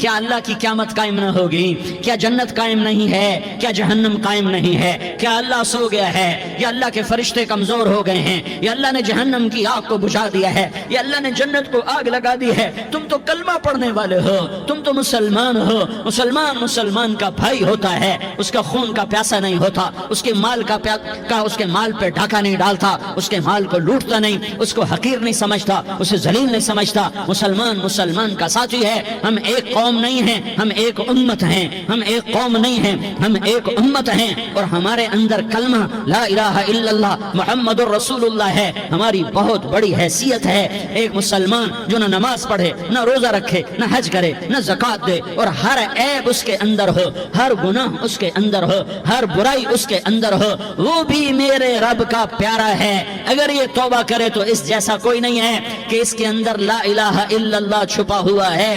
کیا اللہ کی قیامت قائم نہ ہوگی؟ کیا جنت قائم نہیں ہے؟ کیا جہنم قائم نہیں ہے؟ کیا اللہ سو گیا ہے؟ یا اللہ کے فرشتے کمزور ہو گئے ہیں؟ یا اللہ نے جہنم کی آگ کو بجھا دیا ہے؟ یا اللہ نے جنت کو آگ لگا دی ہے؟ تم تو کلمہ پڑھنے والے ہو، تم تو مسلمان ہو۔ مسلمان کا بھائی ہوتا ہے، اس کا خون کا پیاسا نہیں ہوتا، اس کے مال اس کے مال پہ ڈھاکہ نہیں ڈالتا، اس کے مال کو لوٹتا نہیں، اس کو حقیر نہیں سمجھتا، اسے ذلیل نہیں سمجھتا۔ مسلمان کا ساتھی ہے۔ ہم ایک قوم نہیں ہیں، ہم ایک امت ہیں۔ ہم ایک قوم نہیں ہیں، ہم ایک امت ہیں، اور ہمارے اندر کلمہ لا الہ الا اللہ محمد الرسول اللہ ہے۔ ہماری بہت بڑی حیثیت ہے۔ ایک مسلمان جو نہ نماز پڑھے، نہ روزہ رکھے، نہ حج کرے، نہ زکوٰۃ دے، اور ہر عیب اس کے اندر ہو، ہر گناہ اس کے اندر ہو، ہر برائی اس کے اندر ہو، وہ بھی میرے رب کا پیارا ہے۔ اگر یہ توبہ کرے تو اس جیسا کوئی نہیں ہے کہ اس کے اندر لا الہ الا اللہ چھپا ہوا ہے۔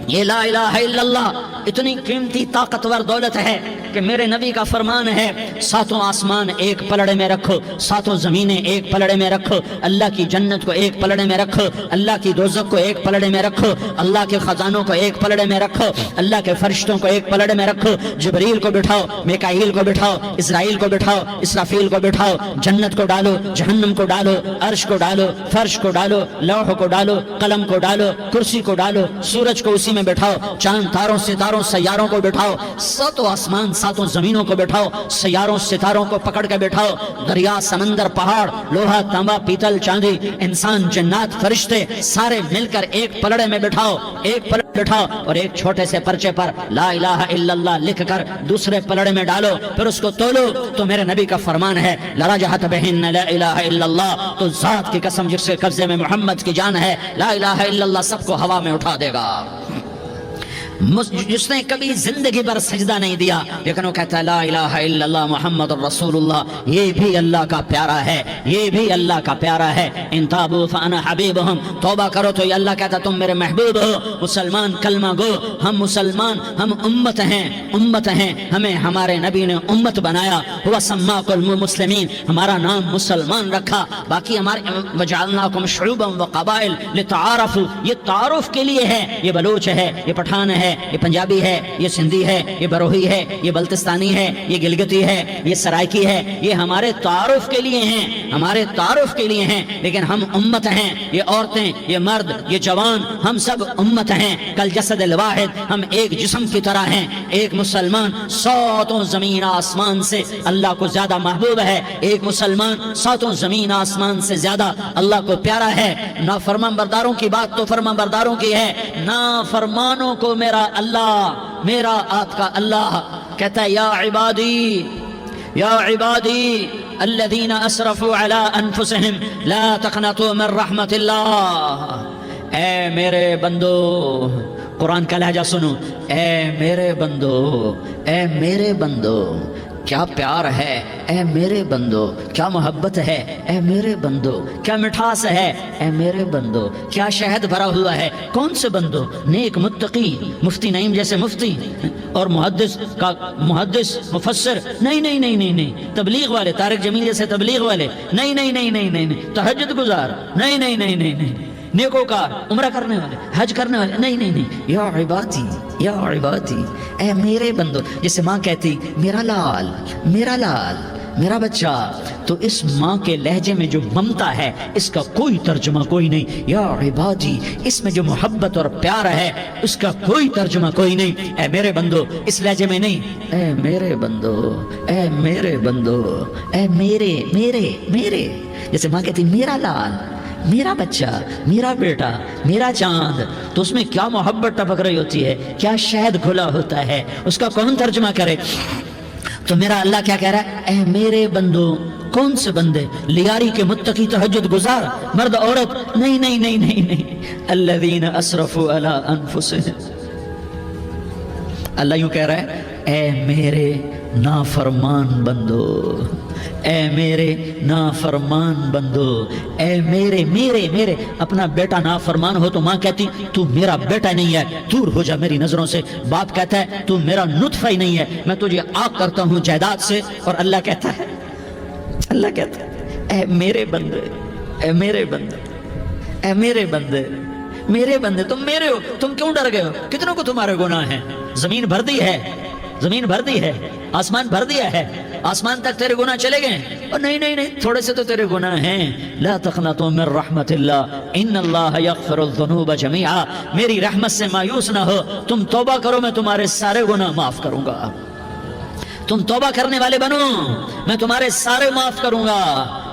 یہ لا الہ الا اللہ اتنی قیمتی طاقتور دولت ہے کہ میرے نبی کا فرمان ہے، ساتوں آسمان ایک پلڑے میں رکھو، ساتوں زمینیں ایک پلڑے میں رکھو، اللہ کی جنت کو ایک پلڑے میں رکھو، اللہ کی دوزخ کو ایک پلڑے میں رکھو، اللہ کے خزانوں کو ایک پلڑے میں رکھو، اللہ کے فرشتوں کو ایک پلڑے میں رکھو، جبریل کو بٹھاؤ، میکائیل کو بٹھاؤ، اسرائیل کو بٹھاؤ، اسرافیل کو بٹھاؤ، جنت کو ڈالو، جہنم کو ڈالو، عرش کو ڈالو، فرش کو ڈالو، لوح کو ڈالو، قلم کو ڈالو، کرسی کو ڈالو، سورج کو اسی میں بٹھاؤ، چاند تاروں ستاروں سیاروں کو بٹھاؤ، ساتوں آسمان ساتوں زمینوں کو بٹھاؤ، سیاروں ستاروں کو پکڑ کے بٹھاؤ، دریا سمندر پہاڑ لوہا تانبا پیتل چاندی انسان جنات فرشتے سارے مل کر ایک پلڑے میں بٹھاؤ، ایک پلڑے بٹھاؤ، اور ایک چھوٹے سے پرچے پر لا الہ الا اللہ لکھ کر دوسرے پلڑے میں ڈالو، پھر اس کو تولو تو میرے نبی کا فرمان ہے لرجحت بہن لا الہ الا اللہ، تو ذات کی قسم جس کے قبضے میں محمد کی جان ہے، لا الہ الا اللہ سب کو ہوا میں اٹھا دے گا۔ جس نے کبھی زندگی بھر سجدہ نہیں دیا لیکن وہ کہتا ہے لا الہ الا اللہ محمد الرسول اللہ، یہ بھی اللہ کا پیارا ہے، یہ بھی اللہ کا پیارا ہے۔ ان تابوا فانا حبیبہم، توبہ کرو تو یہ اللہ کہتا تم میرے محبوب ہو۔ مسلمان کلمہ گو، ہم مسلمان، ہم امت ہیں، ہمیں ہمارے نبی نے امت بنایا، ہوا سماکم المسلمین، ہمارا نام مسلمان رکھا، باقی ہمارے وجعلناکم شعوبا وقبائل لتعارفوا، یہ تعارف کے لیے ہے، یہ بلوچ ہے، یہ پٹھان ہے، یہ پنجابی ہے، یہ سندھی ہے، یہ بروہی ہے، یہ بلتستانی ہے، یہ گلگتی ہے، یہ سرائکی ہے، یہ ہمارے تعارف کے لیے ہیں، ہمارے تعارف کے لیے ہیں، لیکن ہم امت ہیں، یہ عورتیں، یہ مرد، یہ جوان، ہم سب امت ہیں، کل جسد الواحد، ہم ایک جسم کی طرح ہیں۔ ایک مسلمان ساتوں زمین آسمان سے اللہ کو زیادہ محبوب ہے، ایک مسلمان ساتوں زمین آسمان سے زیادہ اللہ کو پیارا ہے۔ نافرمان برداروں کی بات تو فرمان برداروں کی ہے، نافرمانوں کو میرا اللہ، میرا آپ کا اللہ کہتا ہے یا عبادی الذین اسرفوا علی انفسہم لا تقنطوا من رحمت اللہ، اے میرے بندو، قرآن کا لہجہ سنو، اے میرے بندو کیا پیار ہے، اے میرے بندو کیا محبت ہے، اے میرے بندو کیا مٹھاس ہے، اے میرے بندو کیا شہد بھرا ہوا ہے۔ کون سے بندو؟ نیک متقی، مفتی نعیم جیسے مفتی اور محدث مفسر، نہیں، تبلیغ والے، طارق جمیل جیسے تبلیغ والے، نہیں، تہجد گزار، نہیں، نیکوکار، عمرہ کرنے والے، حج کرنے والے، نہیں، یا عبادی اے میرے بندو، جیسے ماں کہتی میرا لال میرا بچہ، تو اس ماں کے لہجے میں جو ممتا ہے اس کا کوئی ترجمہ کوئی نہیں۔ یا عبادی، اس میں جو محبت اور پیار ہے اس کا کوئی ترجمہ کوئی نہیں۔ اے میرے بندو اس لہجے میں نہیں، اے میرے بندو، اے میرے، جیسے ماں کہتی میرا لال، میرا بچہ، میرا بیٹا، میرا چاند، تو اس میں کیا محبت ٹپک رہی ہوتی ہے، کیا شہد کھلا ہوتا ہے، اس کا کون ترجمہ کرے؟ تو میرا اللہ کیا کہہ رہا ہے؟ اے میرے بندو، کون سے بندے؟ لیاری کے متقی، تہجد گزار، مرد عورت، نہیں، الذین اسرفوا علی انفسہم، اللہ یوں کہہ رہا ہے اے میرے نافرمان بندو، اے میرے نافرمان بندو، اے میرے اپنا بیٹا نافرمان ہو تو ماں کہتی تو میرا بیٹا نہیں ہے، دور ہو جا میری نظروں سے۔ باپ کہتا ہے تو میرا نطفہ ہی نہیں ہے، میں تجھے آگ کرتا ہوں جائیداد سے۔ اور اللہ کہتا ہے اے میرے بندے، میرے بندے تم میرے ہو، تم کیوں ڈر گئے ہو؟ کتنوں کو تمہارے گناہ ہیں؟ زمین بھر دی ہے، زمین بھر دی ہے، آسمان بھر دیا ہے، آسمان تک تیرے گناہ چلے گئے؟ اور نہیں نہیں نہیں، تھوڑے سے تو تیرے گناہ ہیں۔ لا تقنطوا من رحمت اللہ ان اللہ یغفر الذنوب جميعا، میری رحمت سے مایوس نہ ہو، تم توبہ کرو میں تمہارے سارے گناہ معاف کروں گا۔ تم توبہ کرنے والے بنو، میں تمہارے سارے معاف کروں گا۔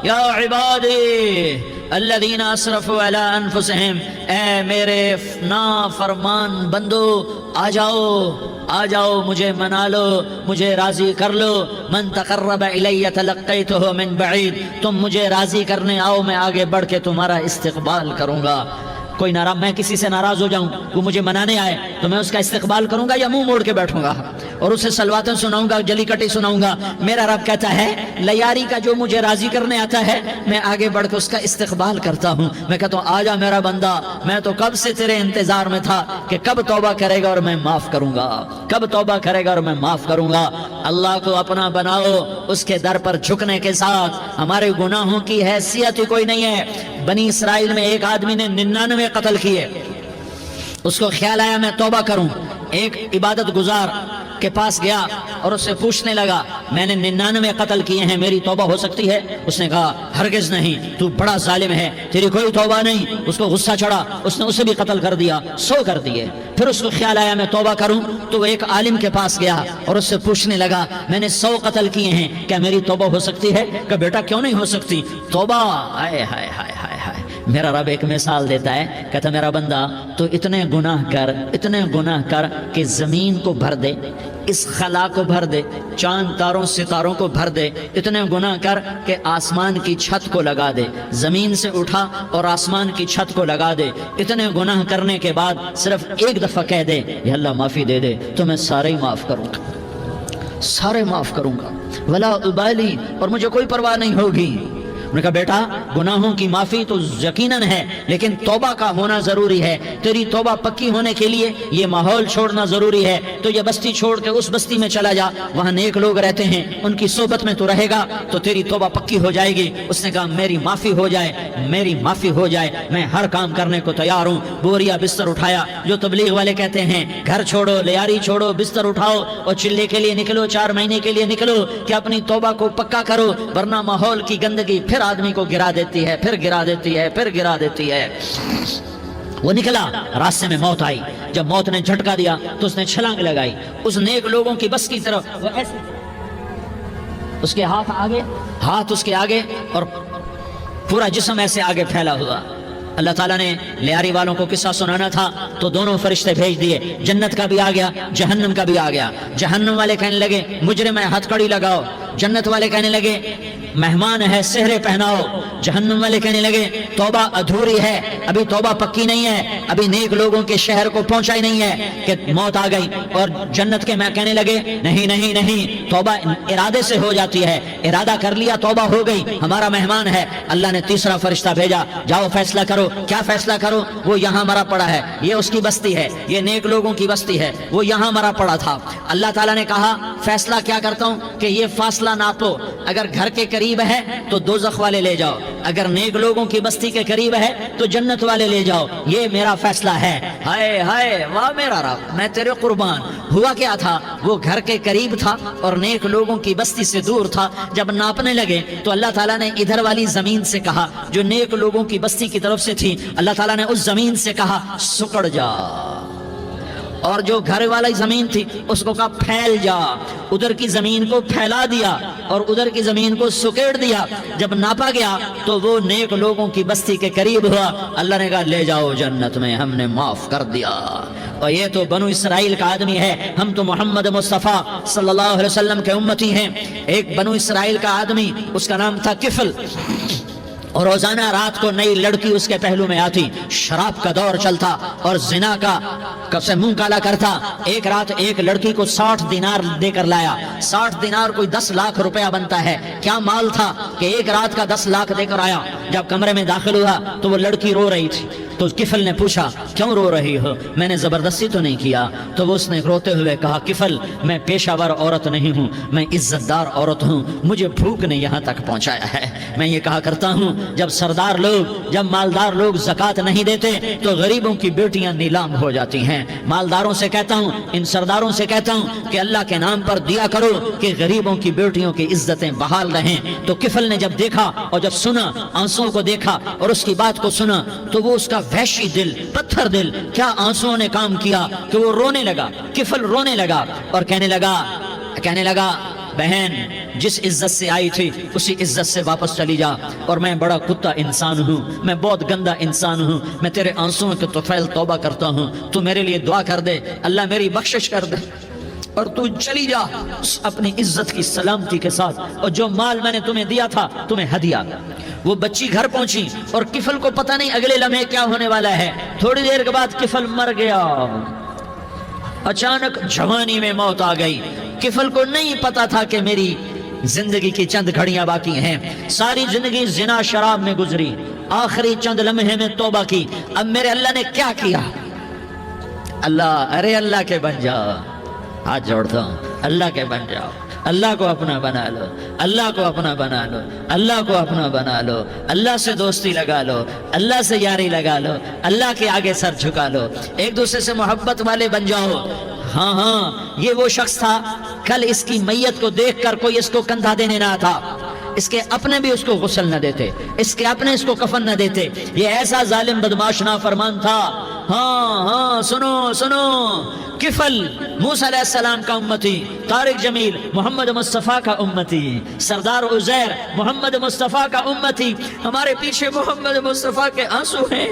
یا عبادی الذین اسرفوا علی انفسہم، اے میرے نافرمان بندو، آ جاؤ مجھے منا لو، مجھے راضی کر لو۔ من تقرب الی تلقیتہ من بعید، تم مجھے راضی کرنے آؤ، میں آگے بڑھ کے تمہارا استقبال کروں گا۔ کوئی ناراض، میں کسی سے ناراض ہو جاؤں، وہ مجھے منانے آئے تو میں اس کا استقبال کروں گا یا منہ موڑ کے بیٹھوں گا اور اسے سلواتیں سناؤں گا، جلی کٹی سناؤں گا؟ میرا رب کہتا ہے لیاری کا جو مجھے راضی کرنے آتا ہے میں آگے بڑھ کے اس کا استقبال کرتا ہوں۔ میں کہتا ہوں آجا میرا بندہ، میں تو کب سے تیرے انتظار میں تھا کہ کب توبہ کرے گا اور میں معاف کروں گا، کب توبہ کرے گا اور میں معاف کروں گا۔ اللہ کو اپنا بناؤ، اس کے در پر جھکنے کے ساتھ۔ ہمارے گناہوں کی حیثیت ہی کوئی نہیں ہے۔ بنی اسرائیل میں ایک آدمی نے 99 قتل کیے، اس کو خیال آیا میں توبہ کروں، ایک عبادت گزار کے پاس گیا اور اس سے پوچھنے لگا میں نے 99 قتل کیے ہیں، میری توبہ ہو سکتی ہے؟ اس نے کہا ہرگز نہیں، تو بڑا ظالم ہے، تیری کوئی توبہ نہیں۔ اس کو غصہ چڑھا، اس نے اسے بھی قتل کر دیا، 100 کر دیے۔ پھر اس کو خیال آیا میں توبہ کروں، تو وہ ایک عالم کے پاس گیا اور اس سے پوچھنے لگا میں نے 100 قتل کیے ہیں، کیا میری توبہ ہو سکتی ہے؟ کہ بیٹا کیوں نہیں ہو سکتی توبہ؟ ہائے ہائے ہائے ہائے ہائے۔ میرا رب ایک مثال دیتا ہے، کہتا میرا بندہ تو اتنے گناہ کر کہ زمین کو بھر دے، اس خلا کو بھر دے، چاند تاروں ستاروں کو بھر دے، اتنے گناہ کر کہ آسمان کی چھت کو لگا دے، زمین سے اٹھا اور آسمان کی چھت کو لگا دے۔ اتنے گناہ کرنے کے بعد صرف ایک دفعہ کہہ دے یا اللہ معافی دے دے تو میں سارے ہی معاف کروں گا، سارے معاف کروں گا، ولا ابالی، اور مجھے کوئی پرواہ نہیں ہوگی۔ انہوں نے کہا بیٹا گناہوں کی معافی تو یقیناً ہے، لیکن توبہ کا ہونا ضروری ہے۔ تیری توبہ پکی ہونے کے لیے یہ ماحول چھوڑنا ضروری ہے۔ تو یہ بستی چھوڑ کے اس بستی میں چلا جا، وہاں نیک لوگ رہتے ہیں، ان کی صحبت میں تو رہے گا تو تیری توبہ پکی ہو جائے گی۔ اس نے کہا میری معافی ہو جائے، میری معافی ہو جائے، میں ہر کام کرنے کو تیار ہوں۔ بوریا بستر اٹھایا، جو تبلیغ والے کہتے ہیں گھر چھوڑو، لیاری چھوڑو، بستر اٹھاؤ اور چلے کے لیے نکلو، 4 مہینے کے لیے نکلو کہ اپنی توبہ کو پکا کرو، ورنہ ماحول کی گندگی پھر آدمی کو گرا دیتی ہے، پھر گرا دیتی ہے، پھر گرا دیتی ہے۔ وہ نکلا، راستے میں موت آئی، جب موت نے جھٹکا دیا تو اس نے چھلانگ لگائی اس نیک لوگوں کی بس کی طرف، وہ ایسے اس کے ہاتھ آگے، ہاتھ اس کے آگے اور پورا جسم ایسے آگے پھیلا ہوا۔ اللہ تعالیٰ نے لیاری والوں کو قصہ سنانا تھا تو دونوں فرشتے بھیج دیے، جنت کا بھی آ گیا، جہنم کا بھی آ گیا۔ جہنم والے کہنے لگے مجرم ہے ہتھ کڑی لگاؤ، جنت والے کہنے لگے مہمان ہے سہرے پہناؤ۔ جہنم والے کہنے لگے توبہ ادھوری ہے، ابھی توبہ پکی نہیں ہے، ابھی نیک لوگوں کے شہر کو پہنچا ہی نہیں ہے کہ موت آ گئی۔ اور جنت کے میں کہنے لگے نہیں نہیں نہیں، توبہ ارادے سے ہو جاتی ہے، ارادہ کر لیا توبہ ہو گئی، ہمارا مہمان ہے۔ اللہ نے تیسرا فرشتہ بھیجا، جاؤ فیصلہ کرو، کیا فیصلہ کرو؟ وہ یہاں مرا پڑا ہے، یہ اس کی بستی ہے، یہ نیک لوگوں کی بستی ہے، وہ یہاں مرا پڑا تھا۔ اللہ تعالیٰ نے کہا فیصلہ کیا کرتا ہوں کہ یہ فاصلہ ناپو، اگر گھر کے قریب ہے تو دوزخ والے لے جاؤ، اگر نیک لوگوں کی بستی کے قریب ہے تو جنت والے لے جاؤ، یہ میرا فیصلہ ہے۔ ہائے ہائے واہ میرا رب، میں تیرے قربان۔ ہوا کیا تھا؟ وہ گھر کے قریب تھا اور نیک لوگوں کی بستی سے دور تھا۔ جب ناپنے لگے تو اللہ تعالیٰ نے ادھر والی زمین سے کہا جو نیک لوگوں کی بستی کی طرف سے تھی، اللہ تعالیٰ نے اس زمین سے کہا سکڑ جا، اور جو گھر والی زمین تھی اس کو کہا پھیل جا۔ ادھر کی زمین کو پھیلا دیا اور ادھر کی زمین کو سکیڑ دیا۔ جب ناپا گیا تو وہ نیک لوگوں کی بستی کے قریب ہوا۔ اللہ نے کہا لے جاؤ جنت میں، ہم نے معاف کر دیا۔ اور یہ تو بنو اسرائیل کا آدمی ہے، ہم تو محمد مصطفیٰ صلی اللہ علیہ وسلم کے امتی ہیں۔ ایک بنو اسرائیل کا آدمی، اس کا نام تھا کفل، اور روزانہ رات کو نئی لڑکی اس کے پہلو میں آتی، شراب کا دور چلتا اور زنا کا سے منہ کالا کرتا۔ ایک رات ایک لڑکی کو 60 دینار دے کر لایا۔ 60 دینار کوئی 10 لاکھ روپیہ بنتا ہے۔ کیا مال تھا کہ ایک رات کا 10 لاکھ دے کر آیا۔ جب کمرے میں داخل ہوا تو وہ لڑکی رو رہی تھی، تو کفل نے پوچھا کیوں رو رہی ہو؟ میں نے زبردستی تو نہیں کیا۔ تو وہ اس نے روتے ہوئے کہا کفل میں پیشہ ور عورت نہیں ہوں، میں عزت دار عورت ہوں، مجھے بھوک نے یہاں تک پہنچایا ہے۔ میں یہ کہا کرتا ہوں جب سردار لوگ، جب مالدار لوگ زکوٰۃ نہیں دیتے تو غریبوں کی بیٹیاں نیلام ہو جاتی ہیں۔ مالداروں سے کہتا ہوں، ان سرداروں سے کہتا ہوں کہ اللہ کے نام پر دیا کرو کہ غریبوں کی بیٹیوں کی عزتیں بحال رہیں۔ تو کفل نے جب دیکھا اور جب سنا، آنسوؤں کو دیکھا اور اس کی بات کو سنا، تو وہ اس کا وحشی دل، پتھر دل، کیا آنسوؤں نے کام کیا کہ وہ رونے لگا۔ کفل رونے لگا اور کہنے لگا بہن جس عزت سے آئی تھی اسی عزت سے واپس چلی جا، اور میں بڑا کتا انسان ہوں، میں بہت گندا انسان ہوں، میں تیرے آنسوؤں کے طفیل توبہ کرتا ہوں، تو میرے لیے دعا کر دے، اللہ میری بخشش کر دے، اور تو چلی جا اپنی عزت کی سلامتی کے ساتھ، اور جو مال میں نے تمہیں دیا تھا تمہیں ہدیہ۔ وہ بچی گھر پہنچی اور کفل کو پتہ نہیں اگلے لمحے کیا ہونے والا ہے۔ تھوڑی دیر کے بعد کفل مر گیا، اچانک جوانی میں موت آ گئی۔ کفل کو نہیں پتا تھا کہ میری زندگی کی چند گھڑیاں باقی ہیں، ساری زندگی زنا شراب میں گزری، آخری چند لمحے میں توبہ کی۔ اب میرے اللہ نے کیا کیا؟ اللہ کے بن جاؤ، ہاتھ جوڑتا ہوں، اللہ کے بن جاؤ، اللہ کو اپنا بنا لو، اللہ کو اپنا بنا لو، اللہ کو اپنا بنا لو، اللہ سے دوستی لگا لو، اللہ سے یاری لگا لو، اللہ کے آگے سر جھکا لو، ایک دوسرے سے محبت والے بن جاؤ۔ ہاں یہ وہ شخص تھا، کل اس کی میت کو دیکھ کر کوئی اس کو کندھا دینے نہ تھا، اس کے اپنے بھی اس کو غسل نہ دیتے، اس کے اپنے اس کو کفن نہ دیتے، یہ ایسا ظالم بدماش نافرمان تھا۔ ہاں سنو، کفل موسیٰ علیہ السلام کا امتی، طارق جمیل محمد مصطفیٰ کا امتی، سردار عزیر محمد مصطفیٰ کا امتی۔ ہمارے پیچھے محمد مصطفیٰ کے آنسو ہیں،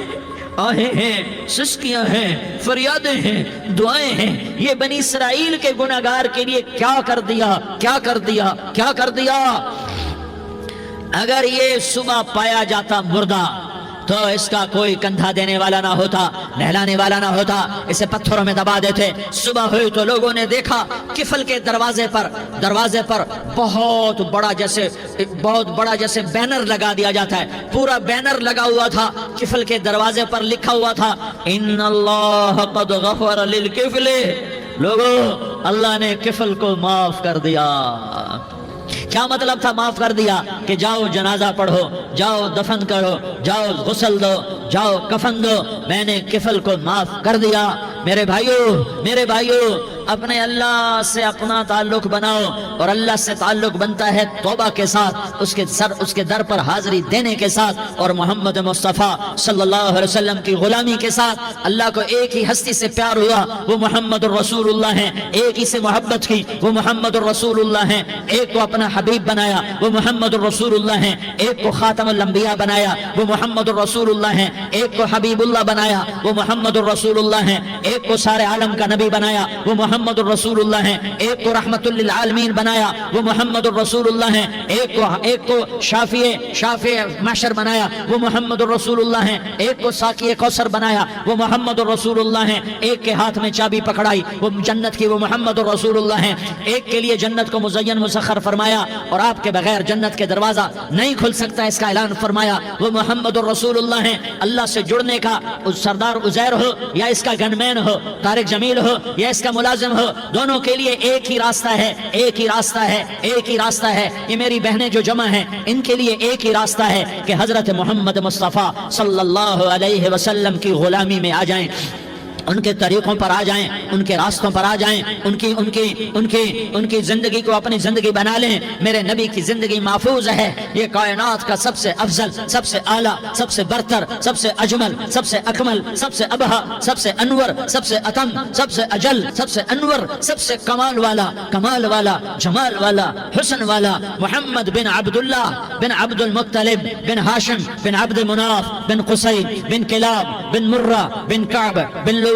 آہیں ہیں، سسکیاں ہیں، فریادیں ہیں، دعائیں ہیں۔ یہ بنی اسرائیل کے گناہگار کے لیے کیا کر دیا۔ اگر یہ صبح پایا جاتا مردہ تو اس کا کوئی کندھا دینے والا نہ ہوتا، نہلانے والا نہ ہوتا، اسے پتھروں میں دبا دیتے۔ صبح ہوئی تو لوگوں نے دیکھا کفل کے دروازے پر بہت بڑا جیسے بینر لگا دیا جاتا ہے، پورا بینر لگا ہوا تھا، کفل کے دروازے پر لکھا ہوا تھا ان اللہ قد غفر للکفل، لوگو اللہ نے کفل کو معاف کر دیا۔ کیا مطلب تھا معاف کر دیا؟ کہ جاؤ جنازہ پڑھو، جاؤ دفن کرو، جاؤ غسل دو، جاؤ کفن دو، میں نے کفل کو معاف کر دیا۔ میرے بھائیو اپنے اللہ سے اپنا تعلق بناؤ، اور اللہ سے تعلق بنتا ہے توبہ کے ساتھ، اس کے در پر حاضری دینے کے ساتھ، اور محمد مصطفیٰ صلی اللہ علیہ وسلم کی غلامی کے ساتھ۔ اللہ کو ایک ہی ہستی سے پیار ہوا، وہ محمد الرسول اللہ ہیں، ایک ہی سے محبت کی، وہ محمد الرسول اللہ ہیں، ایک کو اپنا حبیب بنایا، وہ محمد الرسول اللہ ہیں، ایک کو خاتم الانبیاء بنایا، وہ محمد الرسول اللہ ہیں، ایک کو حبیب اللہ بنایا، وہ محمد الرسول اللہ ہیں، ایک کو سارے عالم کا نبی بنایا، وہ محمد الرسول اللہ ہیں، ایک کو رحمت للعالمین بنایا، وہ محمد الرسول اللہ ہیں، ایک کو شافع محشر بنایا، وہ محمد الرسول اللہ ہیں، ایک کو ساقی کوثر بنایا، وہ محمد الرسول اللہ ہیں، ایک کے ہاتھ میں چابی پکڑائی وہ جنت کی، وہ محمد الرسول اللہ ہیں، ایک کے لیے جنت کو مزین مسخر فرمایا اور آپ کے بغیر جنت کے دروازہ نہیں کھل سکتا اس کا اعلان فرمایا، وہ محمد الرسول اللہ ہیں۔ اللہ سے جڑنے کا سردار عزیر ہو یا اس کا گن مین ہو، طارق جمیل ہو یا اس کا ملازم ہو، دونوں کے لیے ایک ہی راستہ ہے۔ یہ میری بہنیں جو جمع ہیں ان کے لیے ایک ہی راستہ ہے کہ حضرت محمد مصطفیٰ صلی اللہ علیہ وسلم کی غلامی میں آ جائیں، ان کے طریقوں پر آ جائیں، ان کے راستوں پر آ جائیں، ان کی زندگی کو اپنی زندگی بنا لیں۔ میرے نبی کی زندگی محفوظ ہے، یہ کائنات کا سب سے افضل، سب سے اعلیٰ، سب سے برتر، سب سے اجمل، سب سے اکمل، سب سے ابہا، سب سے انور، سب سے اتم، سب سے اجل، سب سے انور، سب سے کمال والا، جمال والا، حسن والا، محمد بن عبداللہ بن عبد المطلب بن ہاشم بن عبد مناف بن قصی بن کلاب بن مرہ بن کعب بن لوی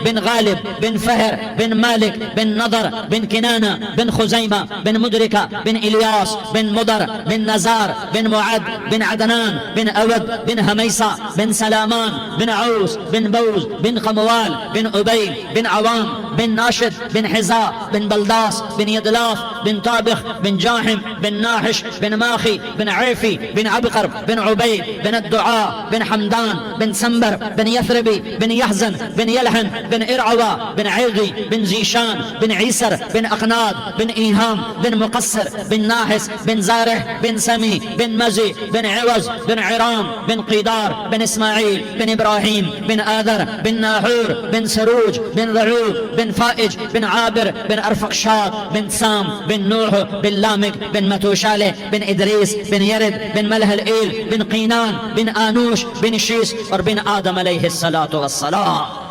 بن غالب بن فہر بن مالک بن نضر بن کنانہ بن خزیمہ بن مدرکہ بن الیاس بن مدر بن نزار بن معد بن عدنان بن اود بن حمیسہ بن سلامان بن عوس بن بوز بن قموال بن عبید بن عوام بن ناشد بن حزا بن بلداس بن يدلاف بن طابخ بن جاحم بن ناحش بن ماخي بن عيفي بن عبقر بن عبيد بن الدعاء بن حمدان بن سنبر بن يثربي بن يحزن بن يلحن بن إرعوى بن عيغي بن زيشان بن عيسر بن أقناد بن إيهام بن مقصر بن ناحس بن زارح بن سمي بن مزي بن عوز بن عرام بن قيدار بن إسماعيل بن إبراهيم بن آذر بن ناحور بن سروج بن رعوب بن فائج بن عابر بن أرفقشاد بن سام بن نوح بن لامك بن متوشالة بن إدريس بن يرد بن ملح الإيل بن قينان بن آنوش بن شيس اور بن آدم علیہ الصلاۃ والسلام.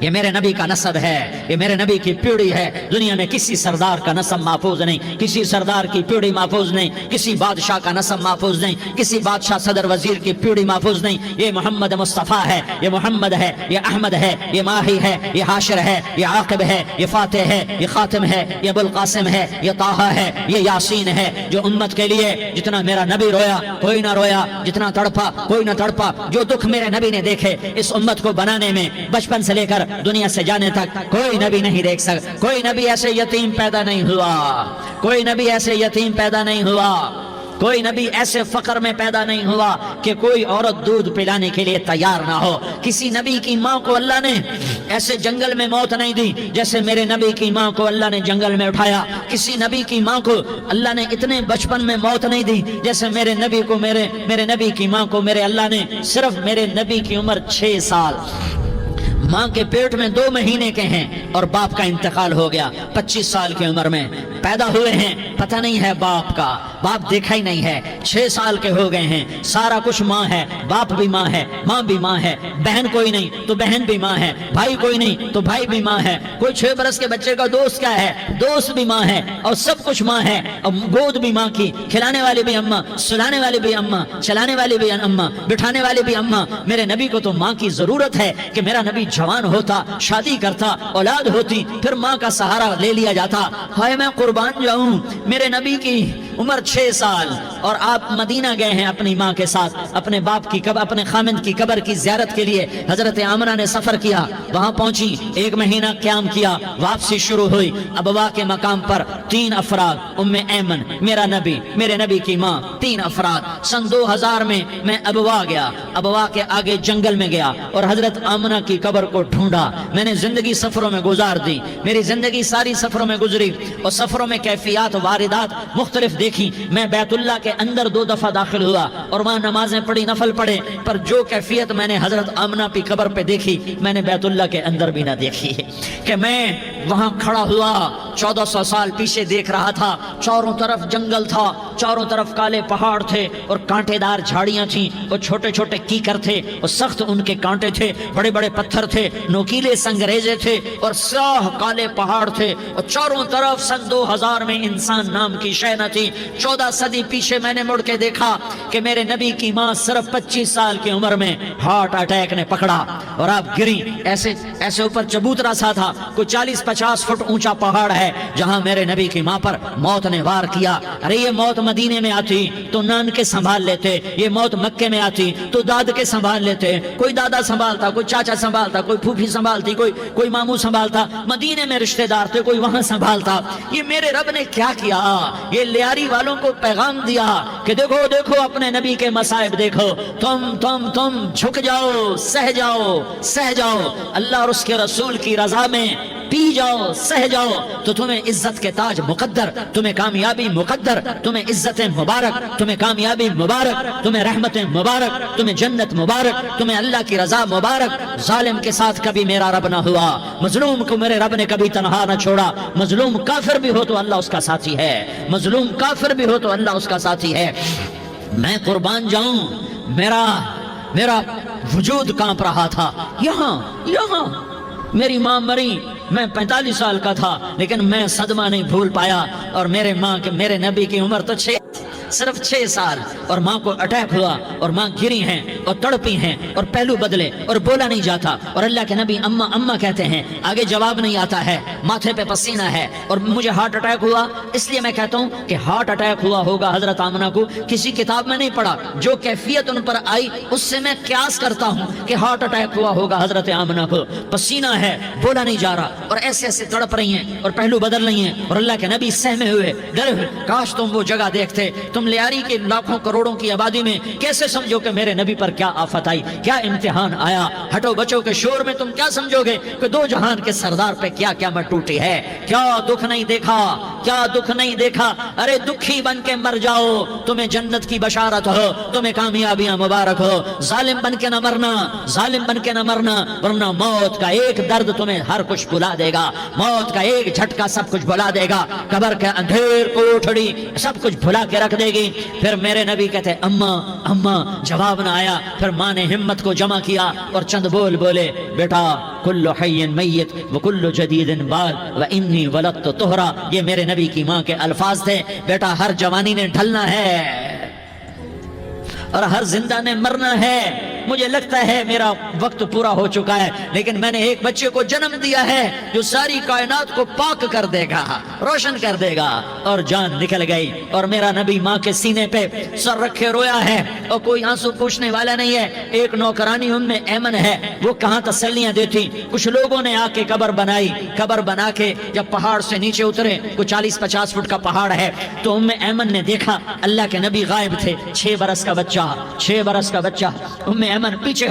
یہ میرے نبی کا نسب ہے، یہ میرے نبی کی پیڑھی ہے. دنیا میں کسی سردار کا نسب محفوظ نہیں، کسی سردار کی پیڑھی محفوظ نہیں، کسی بادشاہ کا نسب محفوظ نہیں، کسی بادشاہ صدر وزیر کی پیڑھی محفوظ نہیں. یہ محمد مصطفیٰ ہے، یہ محمد ہے، یہ احمد ہے، یہ ماہی ہے، یہ حاشر ہے، یہ عاقب ہے، یہ فاتح ہے، یہ خاتم ہے، یہ ابوالقاسم ہے، یہ طٰہٰ ہے، یہ یاسین ہے. جو امت کے لیے جتنا میرا نبی رویا کوئی نہ رویا، جتنا تڑپا کوئی نہ تڑپا، جو دکھ میرے نبی نے دیکھے اس امت کو بنانے میں بچپن سے لے کر دنیا سے جانے تک کوئی نبی نہیں دیکھ سکتا. کوئی نبی ایسے یتیم پیدا نہیں ہوا، کوئی نبی ایسے یتیم پیدا نہیں ہوا، کوئی نبی ایسے فقر میں پیدا نہیں ہوا کہ کوئی عورت دودھ پلانے کے لیے تیار نہ ہو. کسی نبی کی ماں کو اللہ نے ایسے جنگل میں موت نہیں دی جیسے میرے نبی کی ماں کو اللہ نے جنگل میں اٹھایا. کسی نبی کی ماں کو اللہ نے اتنے بچپن میں موت نہیں دی جیسے میرے نبی کو میرے نبی کی ماں کو میرے اللہ نے صرف میرے نبی کی عمر 6 سال، ماں کے پیٹ میں 2 مہینے کے ہیں اور باپ کا انتقال ہو گیا 25 سال کی عمر میں. پیدا ہوئے ہیں پتہ نہیں ہے باپ کا، باپ دیکھا ہی نہیں ہے. 6 سال کے ہو گئے ہیں، سارا کچھ ماں ہے، باپ بھی ماں ہے، ماں بھی ماں ہے، بہن کوئی نہیں تو بہن بھی ماں ہے، بھائی کوئی نہیں تو بھائی بھی ماں ہے. کوئی 6 برس کے بچے کا دوست کیا ہے، دوست بھی ماں ہے، اور سب کچھ ماں ہے. اور گود بھی ماں کی، کھلانے والی بھی اماں، سلانے والی بھی اماں، چلانے والی بھی اماں، بٹھانے والی بھی اماں. میرے نبی کو تو ماں کی ضرورت ہے کہ میرا نبی جوان ہوتا، شادی کرتا، اولاد ہوتی، پھر ماں کا سہارا لے لیا جاتا. ہائے میں قربان جاؤں، میرے نبی کی عمر 6 سال اور آپ مدینہ گئے ہیں اپنی ماں کے ساتھ، اپنے باپ کی قبر، اپنے خامند کی قبر کی زیارت کے لیے. حضرت آمنہ نے سفر کیا، وہاں پہنچی، 1 مہینہ قیام کیا، واپسی شروع ہوئی. ابوا کے مقام پر 3 افراد، ام ایمن، میرا نبی، میرے نبی کی ماں، 3 افراد. سن 2000 میں ابوا گیا، ابوا کے آگے جنگل میں گیا اور حضرت آمنہ کی قبر کو ڈھونڈا. میں نے زندگی سفروں میں گزار دی، میری زندگی ساری سفروں میں گزری اور سفروں میں کیفیات واردات مختلف دیکھی. میں بیت اللہ کے اندر 2 دفعہ داخل ہوا اور وہاں نمازیں پڑھی، نفل پڑھے، پر جو کیفیت میں نے حضرت آمنہ کی قبر پہ دیکھی میں نے بیت اللہ کے اندر بھی نہ دیکھی. کہ میں وہاں کھڑا ہوا 1400 سال پیچھے دیکھ رہا تھا، چاروں طرف جنگل تھا، چاروں طرف کالے پہاڑ تھے اور کانٹے دار جھاڑیاں تھیں اور چھوٹے چھوٹے کیکر تھے اور سخت ان کے کانٹے تھے، بڑے بڑے پتھر تھے، نوکیلے سنگریزے تھے اور سیاہ کالے پہاڑ تھے اور چاروں طرف. سن 2000 میں انسان نام کی شے نہ تھی. 14 صدی پیچھے میں نے مڑ کے دیکھا کہ میرے نبی کی ماں صرف 25 سال کی عمر میں ہارٹ اٹیک نے پکڑا اور آپ گری. ایسے اوپر چبوترا سا تھا، کوئی 40-50 فٹ اونچا پہاڑ ہے جہاں میرے نبی کی ماں پر موت نے وار کیا. ارے یہ موت مدینے میں آتی تو نان کے سنبھال لیتے، یہ موت مکے میں آتی تو داد کے سنبھال لیتے. کوئی دادا سنبھالتا، کوئی چاچا سنبھالتا، کوئی پھوپھی سنبھالتی، کوئی ماموں سنبھالتا. مدینے میں رشتہ دار تھے، کوئی وہاں سنبھالتا. یہ میرے رب نے کیا کیا؟ یہ لیاری والوں کو پیغام دیا کہ دیکھو دیکھو اپنے نبی کے مصائب دیکھو، تم جھک جاؤ، سہ جاؤ اللہ اور اس کے رسول کی رضا میں پی جاؤ، سہ جاؤ تو تمہیں عزت کے تاج مقدر، تمہیں کامیابی مقدر، تمہیں عزت مبارک، تمہیں کامیابی مبارک، تمہیں رحمت مبارک، تمہیں جنت مبارک، تمہیں اللہ کی رضا مبارک. ظالم کے ساتھ کبھی میرا رب نہ ہوا، مظلوم کو میرے رب نے کبھی تنہا نہ چھوڑا. مظلوم کافر بھی ہو تو اللہ اس کا ساتھی ہے، مظلوم کافر بھی ہو تو اللہ اس کا ساتھی ہے. میں قربان جاؤں، میرا وجود کانپ رہا تھا. یہاں میری ماں مری، میں 45 سال کا تھا لیکن میں صدمہ نہیں بھول پایا. اور میرے نبی کی عمر تو 6 صرف 6 سال، اور ماں کو اٹیک ہوا اور ماں گری ہیں اور تڑپی ہیں اور پہلو بدلے اور بولا نہیں جاتا، اور اللہ کے نبی اماں اماں کہتے ہیں، آگے جواب نہیں آتا ہے، ماتھے پہ پسینہ ہے اور مجھے ہارٹ اٹیک ہوا۔ اس لیے میں کہتا ہوں کہ ہارٹ اٹیک ہوا ہوگا حضرت آمنہ کو، کسی کتاب میں نہیں پڑھا، جو کیفیت ان پر آئی اس سے میں قیاس کرتا ہوں کہ ہارٹ اٹیک ہوا ہوگا حضرت آمنہ کو، پسینہ ہے، بولا نہیں جا رہا اور ایسے ایسے تڑپ رہی ہیں اور پہلو بدل رہی ہیں، اور اللہ کے نبی سہمے ہوئے ڈرے ہوئے، کاش تم وہ جگہ دیکھتے، تم لیاری کے لاکھوں کروڑوں کی آبادی میں کیسے سمجھو کہ میرے نبی پر کیا آفت آئی، کیا امتحان آیا، ہٹو بچوں کے شور میں تم کیا سمجھو گے کہ 2 جہان کے سردار پہ کیا قیامت ٹوٹی ہے، کیا دکھ نہیں دیکھا، کیا دکھ نہیں دیکھا۔ ارے دکھی بن کے مر جاؤ، تمہیں جنت کی بشارت ہو، تمہیں کامیابیاں مبارک ہو، ظالم بن کے نہ مرنا، ظالم بن کے نہ مرنا، ورنہ موت کا ایک درد تمہیں ہر کچھ بھلا دے گا، موت کا ایک جھٹکا سب کچھ بھلا دے گا، قبر کے اندھیر کوٹھڑی سب کچھ بھلا کے رکھ دے گی۔ پھر میرے نبی کہتے اماں اماں، جواب نہ آیا، پھر ماں نے ہمت کو جمع کیا اور چند بول بولے، بیٹا کل حی میت وکل جدید بال وانی ولدت طہرا، یہ میرے نبی کی ماں کے الفاظ تھے، بیٹا ہر جوانی نے ڈھلنا ہے اور ہر زندہ نے مرنا ہے، مجھے لگتا ہے میرا وقت پورا ہو چکا ہے، لیکن میں نے ایک بچے کو جنم دیا ہے جو ساری کائنات کو پاک کر دے گا، روشن کر دے گا، اور جان نکل گئی، اور میرا نبی ماں کے سینے پہ سر رکھے رویا ہے اور کوئی آنسو پوچھنے والا نہیں ہے۔ ایک نوکرانی ایمن ہے، وہ کہاں تسلیاں دیتی، کچھ لوگوں نے آ کے قبر بنائی، قبر بنا کے جب پہاڑ سے نیچے اترے، کوئی 40-50 فٹ کا پہاڑ ہے، تو ایمن نے دیکھا اللہ کے نبی غائب تھے، 6 برس کا بچہ، 6 برس کا بچہ، ایمن پیچھے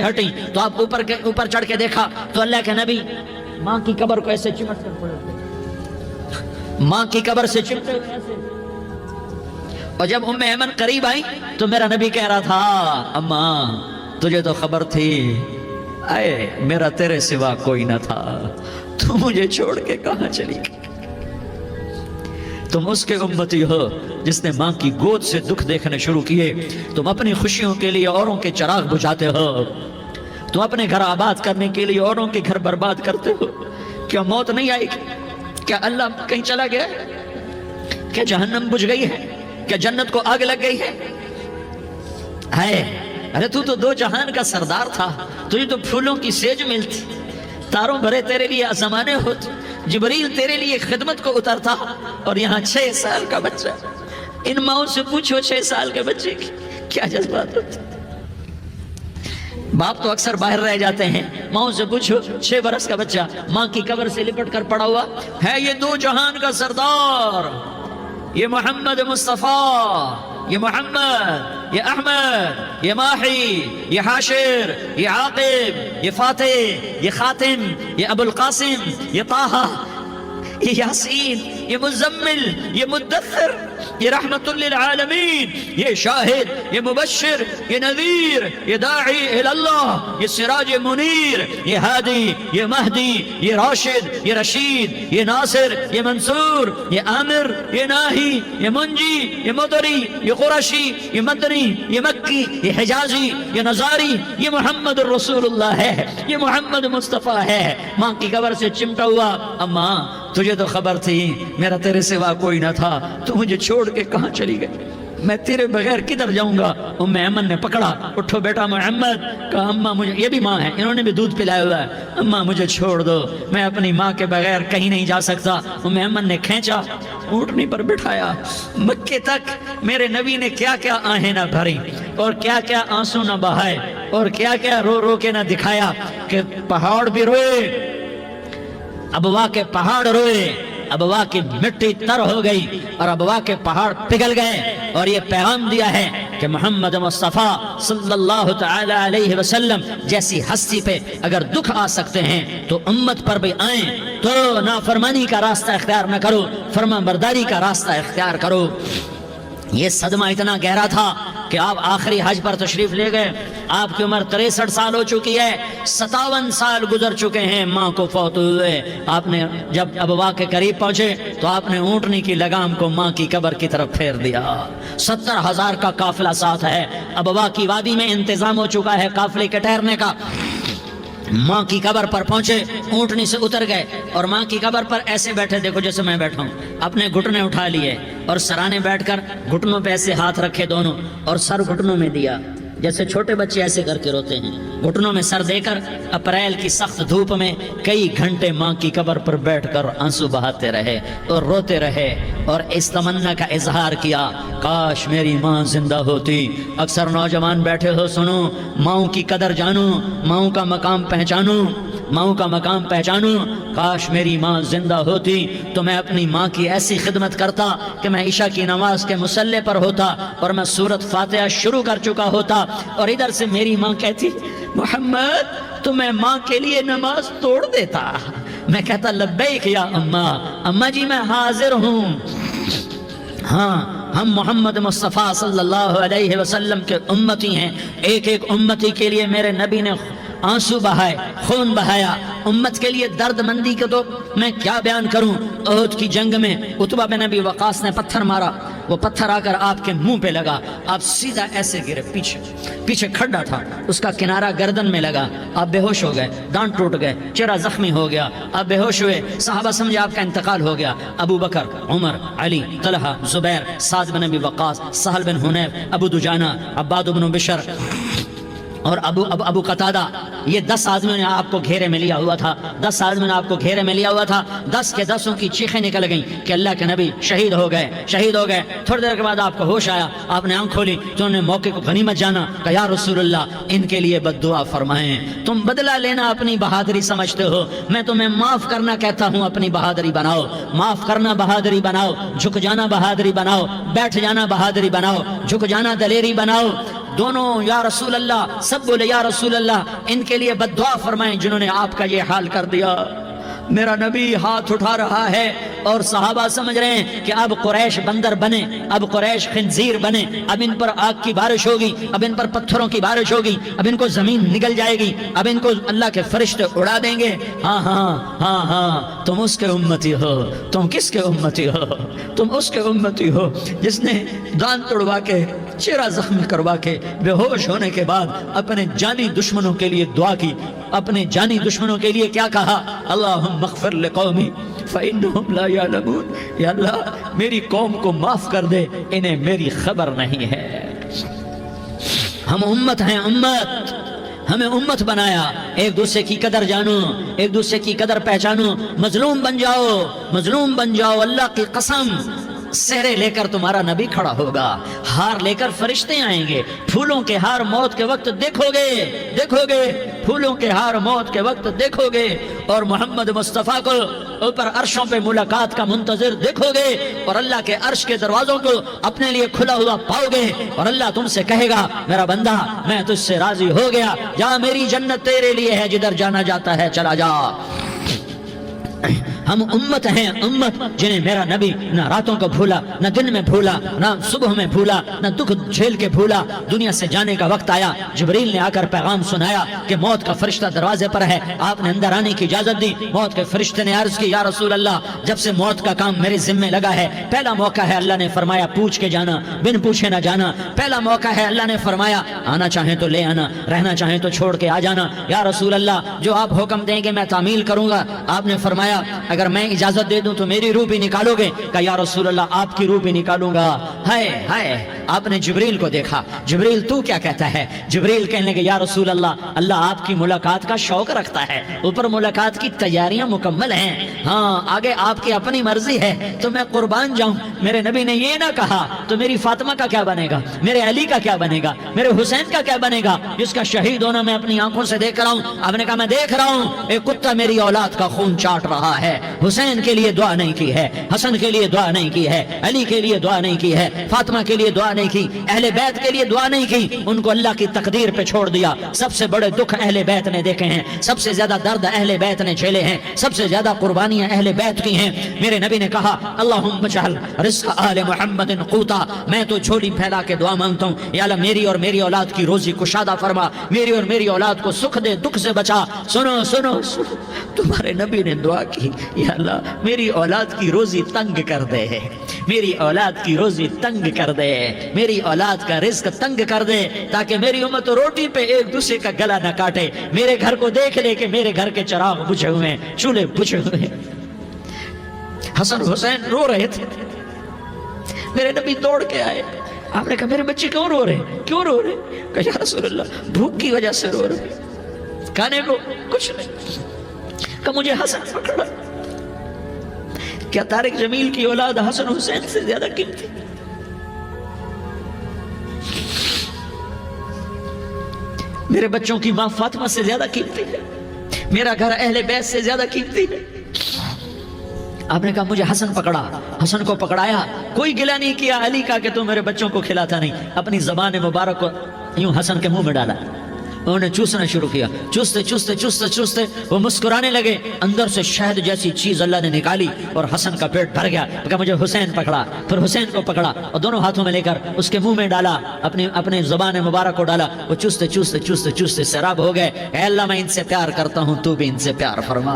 ہٹی تو آپ اوپر چڑھ کے دیکھا تو اللہ کے نبی ماں کی قبر کو ایسے چمٹ کر پڑے، ماں کی قبر سے چمٹے ہوئے ایسے، اور جب ایمن قریب آئی تو میرا نبی کہہ رہا تھا، اماں تجھے تو خبر تھی، اے میرا تیرے سوا کوئی نہ تھا، تو مجھے چھوڑ کے کہاں چلی گئی؟ تم اس کے امتی ہو جس نے ماں کی گود سے دکھ دیکھنے شروع کیے، تم اپنی خوشیوں کے لیے اوروں کے چراغ بجھاتے ہو، تم اپنے گھر آباد کرنے کے لیے اوروں کے گھر برباد کرتے ہو، کیا موت نہیں آئے گی؟ کیا اللہ کہیں چلا گیا ہے؟ کیا جہنم بجھ گئی ہے؟ کیا جنت کو آگ لگ گئی ہے؟ ارے تو 2 جہان کا سردار تھا، تجھے تو پھولوں کی سیج ملتی، تاروں بھرے تیرے لیے آسمانے ہوتے، جبریل تیرے لیے خدمت کو اترتا، اور یہاں 6 سال کا بچہ، ان ماؤں سے پوچھو 6 سال کے بچے کی کیا جذبات ہوتے، باپ تو اکثر باہر رہ جاتے ہیں، ماؤں سے پوچھو 6 برس کا بچہ ماں کی قبر سے لپٹ کر پڑا ہوا ہے، یہ 2 جہان کا سردار، یہ محمد مصطفیٰ، یہ محمد، یہ احمد، یہ ماہی، یہ حاشر، یہ عاقب، یہ فاتح، یہ خاتم، یہ ابو القاسم، یہ طٰہٰ، یہ یاسین، یہ مزمل، یہ مدثر، یہ رحمت للعالمین، یہ شاہد، یہ مبشر، یہ نذیر، یہ داعی اللہ، یہ سراج منیر، یہ ہادی، یہ مہدی، یہ راشد، یہ رشید، یہ ناصر، یہ منصور، یہ عامر، یہ ناہی، یہ منجی، یہ مدری، یہ قرشی، یہ مدنی، یہ مکی، یہ حجازی، یہ نظاری، یہ محمد الرسول اللہ ہے، یہ محمد مصطفیٰ ہے۔ ماں کی قبر سے چمٹا ہوا، اماں تجھے تو خبر تھی میرا تیرے سوا کوئی نہ تھا، تو مجھے چھوڑ کے کہاں چلی گئی، میں تیرے بغیر کدھر جاؤں گا؟ ایمن نے پکڑا، اٹھو بیٹا محمد، کہا اماں مجھے، یہ بھی ماں ہے، انہوں نے بھی دودھ پلایا ہوا ہے، اماں مجھے چھوڑ دو، میں اپنی ماں کے بغیر کہیں نہیں جا سکتا۔ ایمن نے کھینچا، اونٹنی پر بٹھایا، مکے تک میرے نبی نے کیا کیا آہیں نہ بھری اور کیا کیا آنسو نہ بہائے اور کیا کیا رو رو کے نہ دکھایا کہ پہاڑ بھی روئے، ابوا کے پہاڑ روئے، ابوا کی مٹی تر ہو گئی اور ابوا کے پہاڑ پگھل گئے، اور یہ پیغام دیا ہے کہ محمد مصطفیٰ صلی اللہ تعالی علیہ وسلم جیسی ہستی پہ اگر دکھ آ سکتے ہیں تو امت پر بھی آئیں، تو نافرمانی کا راستہ اختیار نہ کرو، فرما برداری کا راستہ اختیار کرو۔ یہ صدمہ اتنا گہرا تھا کہ آپ آخری حج پر تشریف لے گئے، آپ کی عمر 63 سال ہو چکی ہے، 57 سال گزر چکے ہیں ماں کو فوت ہوئے۔ آپ نے جب ابوا کے قریب پہنچے تو آپ نے اونٹنی کی لگام کو ماں کی قبر کی طرف پھیر دیا، 70,000 کا قافلہ ساتھ ہے، ابوا کی وادی میں انتظام ہو چکا ہے قافلے کے ٹھہرنے کا، ماں کی قبر پر پہنچے، اونٹنی سے اتر گئے اور ماں کی قبر پر ایسے بیٹھے، دیکھو جیسے میں بیٹھا ہوں، اپنے گھٹنے اٹھا لیے اور سرانے بیٹھ کر گھٹنوں پہ ایسے ہاتھ رکھے دونوں اور سر گھٹنوں میں دیا، جیسے چھوٹے بچے ایسے کر کے روتے ہیں، گھٹنوں میں سر دے کر اپریل کی سخت دھوپ میں کئی گھنٹے ماں کی قبر پر بیٹھ کر آنسو بہاتے رہے اور روتے رہے اور اس تمنا کا اظہار کیا، کاش میری ماں زندہ ہوتی۔ اکثر نوجوان بیٹھے ہو، سنو، ماؤں کی قدر جانو، ماؤں کا مقام پہچانو، ماؤں کا مقام پہچانو۔ کاش میری ماں زندہ ہوتی تو میں اپنی ماں کی ایسی خدمت کرتا کہ میں عشاء کی نماز کے مصلی پر ہوتا اور میں سورۃ فاتحہ شروع کر چکا ہوتا اور ادھر سے میری ماں کہتی محمد تو میں ماں کے لیے نماز توڑ دیتا، میں کہتا لبیک یا اماں، اماں جی میں حاضر ہوں۔ ہاں، ہم محمد مصطفیٰ صلی اللہ علیہ وسلم کے امتی ہیں، ایک ایک امتی کے لیے میرے نبی نے آنسو بہائے، خون بہایا، امت کے لیے درد مندی کے تو میں کیا بیان کروں۔ احد کی جنگ میں عتبہ بن ابی وقاص نے پتھر مارا، وہ پتھر آ کر آپ کے منہ پہ لگا، آپ سیدھا ایسے گرے، پیچھے کھڈا تھا، اس کا کنارہ گردن میں لگا، آپ بے ہوش ہو گئے، دانت ٹوٹ گئے، چہرہ زخمی ہو گیا، آپ بے ہوش ہوئے، صحابہ سمجھے آپ کا انتقال ہو گیا۔ ابو بکر، عمر، علی، طلحہ، زبیر، سعد بن ابی وقاص، سہل بن حنیف، ابو دجانہ، عباد بن بشر اور ابو قتادہ، یہ 10 آدمیوں نے آپ کو گھیرے میں لیا ہوا تھا، 10 آدمیوں نے آپ کو گھیرے میں لیا ہوا تھا، 10 کے 10 کی چیخیں نکل گئیں کہ اللہ کے نبی شہید ہو گئے، شہید ہو گئے۔ تھوڑی دیر کے بعد آپ کو ہوش آیا، آپ نے آنکھ کھولی تو انہوں نے موقع کو غنیمت جانا کہ یا رسول اللہ ان کے لیے بد دعا فرمائیں، تم بدلہ لینا اپنی بہادری سمجھتے ہو، میں تمہیں معاف کرنا کہتا ہوں، اپنی بہادری بناؤ، معاف کرنا بہادری بناؤ، جھک جانا بہادری بناؤ، بیٹھ جانا بہادری بناؤ، جھک جانا دلیری بناؤ۔ دونوں یا رسول اللہ، سب بولے یا رسول اللہ ان کے لیے بد دعا فرمائیں جنہوں نے آپ کا یہ حال کر دیا۔ میرا نبی ہاتھ اٹھا رہا ہے اور صحابہ سمجھ رہے ہیں کہ اب قریش بندر بنے، اب قریش خنزیر بنے، اب ان پر آگ کی بارش ہوگی، اب ان پر پتھروں کی بارش ہوگی، اب ان کو زمین نگل جائے گی، اب ان کو اللہ کے فرشتے اڑا دیں گے۔ ہاں ہاں ہاں ہاں، تم اس کے امتی ہو، تم کس کے امتی ہو؟ تم اس کے امتی ہو جس نے دانت توڑوا کے، چہرہ زخمی کروا کے، بے ہوش ہونے کے بعد اپنے جانی دشمنوں کے لیے دعا کی، اپنے جانی دشمنوں کے لیے کیا کہا؟ اللہم اغفر لقومی فإنہم لا یعلمون، یا اللہ میری قوم کو معاف کر دے، انہیں میری خبر نہیں ہے۔ ہم امت ہیں، امت، ہمیں امت بنایا، ایک دوسرے کی قدر جانو، ایک دوسرے کی قدر پہچانو، مظلوم بن جاؤ، مظلوم بن جاؤ، اللہ کی قسم سہرے لے کر تمہارا نبی کھڑا ہوگا، ہار لے کر فرشتے آئیں گے، پھولوں کے ہار موت کے وقت دیکھو گے، دیکھو گے، پھولوں کے ہار موت کے وقت دیکھو گے، اور محمد مصطفیٰ کو اوپر عرشوں پہ ملاقات کا منتظر دیکھو گے، اور اللہ کے عرش کے دروازوں کو اپنے لیے کھلا ہوا پاؤ گے، اور اللہ تم سے کہے گا میرا بندہ میں تجھ سے راضی ہو گیا، جا میری جنت تیرے لیے ہے، جدھر جانا جاتا ہے چلا جا۔ ہم امت ہیں، امت جنہیں میرا نبی نہ راتوں کو بھولا، نہ دن میں بھولا، نہ صبح میں بھولا، نہ دکھ جھیل کے بھولا۔ دنیا سے جانے کا وقت آیا، جبریل نے آ کر پیغام سنایا کہ موت کا فرشتہ دروازے پر ہے، آپ نے اندر آنے کی اجازت دی۔ موت کے فرشتے نے عرض کی یا رسول اللہ جب سے موت کا کام میرے ذمہ لگا ہے، پہلا موقع ہے، اللہ نے فرمایا پوچھ کے جانا، بن پوچھے نہ جانا، پہلا موقع ہے، اللہ نے فرمایا آنا چاہیں تو لے آنا، رہنا چاہیں تو چھوڑ کے آ جانا۔ یا رسول اللہ جو آپ حکم دیں گے میں تعمیل کروں گا۔ آپ نے فرمایا اگر میں اجازت دے دوں تو میری روح بھی نکالو گے؟ کہا یا رسول اللہ آپ کی روح بھی نکالوں گا۔ ہائے ہائے، آپ نے جبریل کو دیکھا، جبریل تو کیا کہتا ہے؟ جبریل کہنے لگے یا رسول اللہ اللہ آپ کی ملاقات کا شوق رکھتا ہے، اوپر ملاقات کی تیاریاں مکمل ہیں، ہاں آگے آپ کی اپنی مرضی ہے تو میں قربان جاؤں۔ میرے نبی نے یہ نہ کہا تو میری فاطمہ کا کیا بنے گا، میرے علی کا کیا بنے گا، میرے حسین کا کیا بنے گا جس کا شہید ہونا میں اپنی آنکھوں سے دیکھ رہا ہوں۔ آپ نے کہا میں دیکھ رہا ہوں، ایک کتا میری اولاد کا خون چاٹ رہا ہے۔ حسین کے لیے دعا نہیں کی ہے، حسن کے لیے دعا نہیں کی ہے، علی کے لیے دعا نہیں کی ہے، فاطمہ کے لیے دعا نہیں کی، اہل بیت کے لیے دعا نہیں کی، ان کو اللہ کی تقدیر پہ چھوڑ دیا۔ سب سے بڑے دکھ اہل بیت نے دیکھے ہیں، سب سے زیادہ درد اہل بیت نے جھیلے ہیں، سب سے زیادہ قربانیاں اہل بیت کی ہیں۔ میرے نبی نے کہا اللہم اجعل رزق آل محمد قوتا، میں تو جھولی پھیلا کے دعا مانگتا ہوں یا اللہ میری اور میری اولاد کی روزی کشادہ فرما، میری اور میری اولاد کو سکھ دے، دکھ سے بچا۔ سنو سنو سنو، تمہارے نبی نے دعا کی یا اللہ میری اولاد کی روزی تنگ کر دے، میری اولاد کی روزی تنگ کر دے، میری اولاد کا رزق تنگ کر دے، تاکہ میری امت روٹی پہ ایک دوسرے کا گلا نہ کاٹے، میرے گھر کو دیکھ لے کہ میرے گھر کے چراغ بجھے ہوئے ہیں، چولہے بجھے ہوئے ہیں۔ حسن حسین رو رہے تھے، میرے نبی دوڑ کے آئے، آپ نے کہا میرے بچے کیوں رو رہے ہیں، کیوں رو رہے ہیں؟ کہا یا رسول اللہ بھوک کی وجہ سے رو رہے ہیں، کھانے کو کچھ نہیں، کہ مجھے حسن پکڑا۔ کیا طارق جمیل کی اولاد حسن حسین سے زیادہ قیمتی؟ میرے بچوں کی ماں فاطمہ سے زیادہ قیمتی ہے، میرا گھر اہل بیت سے زیادہ قیمتی ہے۔ آپ نے کہا مجھے حسن پکڑا، حسن کو پکڑایا، کوئی گلہ نہیں کیا علی کا کہ تو میرے بچوں کو کھلاتا نہیں، اپنی زبان مبارک کو یوں حسن کے منہ میں ڈالا، انہوں نے چوسنا شروع کیا، چوستے چوستے چوستے چوستے وہ مسکرانے لگے، اندر سے شہد جیسی چیز اللہ نے نکالی اور حسن کا پیٹ بھر گیا۔ کہا مجھے حسین پکڑا، پھر حسین کو پکڑا اور دونوں ہاتھوں میں لے کر اس کے منہ میں ڈالا، اپنے زبان مبارک کو ڈالا، وہ چوستے چوستے چوستے چوستے سیراب ہو گئے۔ اے اللہ میں ان سے پیار کرتا ہوں، تو بھی ان سے پیار فرما،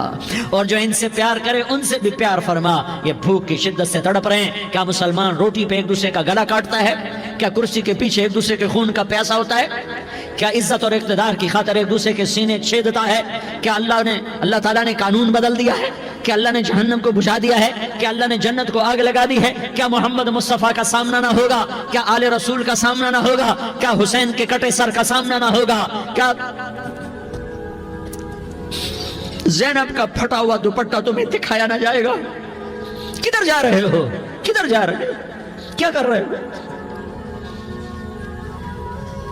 اور جو ان سے پیار کرے ان سے بھی پیار فرما۔ یہ بھوک کی شدت سے تڑپ رہے ہیں، کیا مسلمان روٹی پہ ایک دوسرے کا گلا کاٹتا ہے؟ کیا کرسی کے پیچھے ایک دوسرے کے خون کا پیاسا ہوتا ہے؟ کیا عزت اور اقتدار کی خاطر ایک دوسرے کے سینے چھیدتا ہے؟ کیا اللہ تعالیٰ نے قانون بدل دیا ہے؟ کیا اللہ نے جہنم کو بجھا دیا ہے؟ کیا اللہ نے جنت کو آگ لگا دی ہے؟ کیا محمد مصطفیٰ کا سامنا نہ ہوگا؟ کیا آل رسول کا سامنا نہ ہوگا؟ کیا حسین کے کٹے سر کا سامنا نہ ہوگا؟ کیا زینب کا پھٹا ہوا دوپٹہ تمہیں دکھایا نہ جائے گا؟ کدھر جا رہے ہو؟ کدھر جا رہے ہو؟ کیا کر رہے ہو؟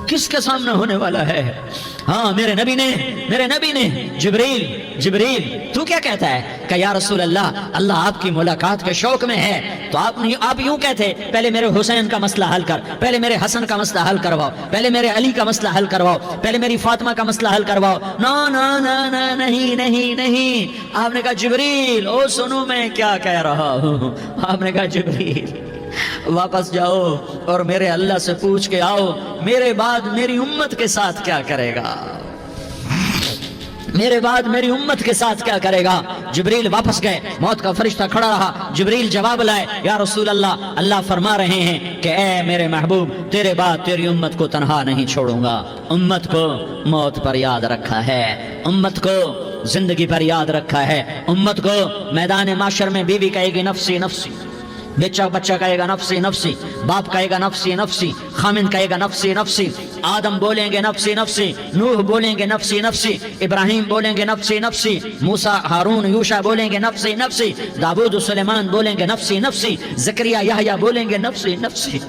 کس کے سامنے ہونے والا ہے؟ ہاں میرے نبی نے جبریل تو کیا کہتا ہے کہ یا رسول اللہ، اللہ آپ کی ملاقات کے شوق میں ہے، تو آپ یوں کہتے پہلے میرے حسین کا مسئلہ حل کر، پہلے میرے حسن کا مسئلہ حل کرواؤ، پہلے میرے علی کا مسئلہ حل کرواؤ، پہلے میری فاطمہ کا مسئلہ حل کرواؤ۔ نہیں، آپ نے کہا جبریل او سنو میں کیا کہہ رہا ہوں۔ آپ نے کہا جبریل واپس جاؤ اور میرے اللہ سے پوچھ کے آؤ میرے بعد میری امت کے ساتھ کیا کرے گا، میرے بعد میری امت کے ساتھ کیا کرے گا۔ جبریل واپس گئے، موت کا فرشتہ کھڑا رہا، جبریل جواب لائے، یا رسول اللہ، اللہ فرما رہے ہیں کہ اے میرے محبوب، تیرے بعد تیری امت کو تنہا نہیں چھوڑوں گا، امت کو موت پر یاد رکھا ہے، امت کو زندگی پر یاد رکھا ہے، امت کو میدان معاشر میں بیوی کہے گی نفسی نفسی، بچہ کہے گا نفسی نفسی، باپ کہے گا نفسی نفسی، خامن کہے گا نفسی نفسی، آدم بولیں گے نفسی نفسی، نوح بولیں گے نفسی نفسی، ابراہیم بولیں گے نفسی نفسی، موسیٰ ہارون یوشع بولیں گے نفسی نفسی، داؤد سلیمان بولیں گے نفسی نفسی، زکریا یحییٰ بولیں گے نفسی نفسی،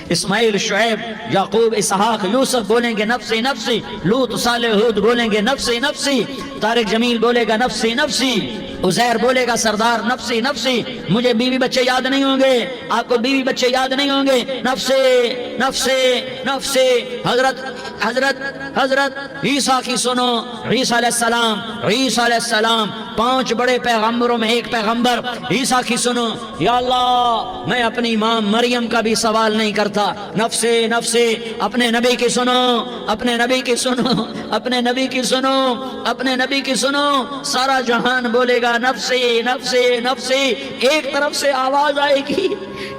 اسماعیل شعیب یعقوب اسحاق یوسف بولیں گے نفسی نفسی، لوط صالح ہود بولیں گے نفسی نفسی، طارق جمیل بولے گا نفسی نفسی، عزیر بولے گا سردار نفسی نفسی، مجھے بیوی بچے یاد نہیں ہوں گے، آپ کو بیوی بچے یاد نہیں ہوں گے، نفسی نفسی نفسی۔ حضرت عیسیٰ کی سنو، عیسیٰ علیہ السلام 5 بڑے پیغمبروں میں ایک پیغمبر، عیسیٰ کی سنو، یا اللہ میں اپنی ماں مریم کا بھی سوال نہیں کرتا، نفسی نفسی۔ اپنے نبی کی سنو، اپنے نبی کی سنو، اپنے نبی کی سنو، اپنے نبی کی سنو، سارا جہان بولے گا نفسی نفسی نفسی۔ ایک طرف سے آواز آئے گی،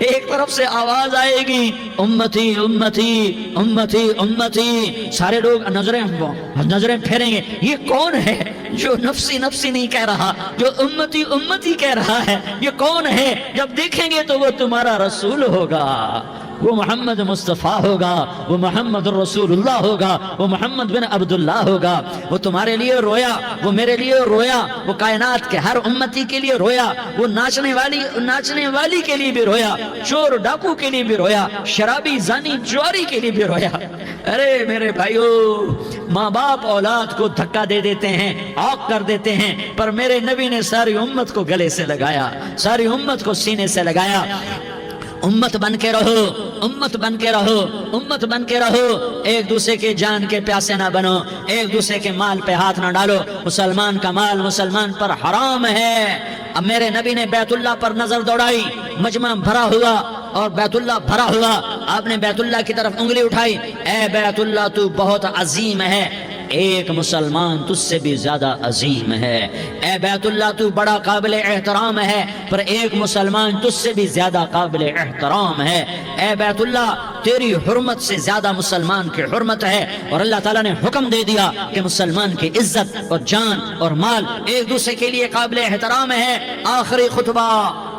ایک طرف سے آواز آئے گی، امتی امتی امتی امتی۔ سارے لوگ نظریں پھیریں گے، یہ کون ہے جو نفسی نفسی نہیں کہہ رہا، جو امتی امتی کہہ رہا ہے، یہ کون ہے؟ جب دیکھیں گے تو وہ تمہارا رسول ہوگا، وہ محمد مصطفیٰ ہوگا، وہ محمد رسول اللہ ہوگا، وہ محمد بن عبداللہ ہوگا۔ وہ تمہارے لیے رویا، وہ میرے لیے رویا، وہ کائنات کے ہر امتی کے لیے رویا، وہ ناچنے والی کے لیے بھی رویا، چور ڈاکو کے لیے بھی رویا، شرابی زانی جواری کے لیے بھی رویا۔ ارے میرے بھائیو، ماں باپ اولاد کو دھکا دے دیتے ہیں، عاق کر دیتے ہیں، پر میرے نبی نے ساری امت کو گلے سے لگایا، ساری امت کو سینے سے لگایا۔ امت بن کے رہو، امت بن کے رہو، امت بن کے رہو، ایک دوسرے کے جان کے پیاسے نہ بنو، ایک دوسرے کے مال پہ ہاتھ نہ ڈالو۔ مسلمان کا مال مسلمان پر حرام ہے۔ اب میرے نبی نے بیت اللہ پر نظر دوڑائی، مجمع بھرا ہوا اور بیت اللہ بھرا ہوا، آپ نے بیت اللہ کی طرف انگلی اٹھائی، اے بیت اللہ تو بہت عظیم ہے، ایک مسلمان تجھ سے بھی زیادہ عظیم ہے۔ اے بیت اللہ تو بڑا قابل احترام ہے، پر ایک مسلمان تجھ سے بھی زیادہ قابل احترام ہے۔ اے بیت اللہ تیری حرمت سے زیادہ مسلمان کی حرمت ہے، اور اللہ تعالیٰ نے حکم دے دیا کہ مسلمان کی عزت اور جان اور مال ایک دوسرے کے لیے قابل احترام ہے۔ آخری خطبہ،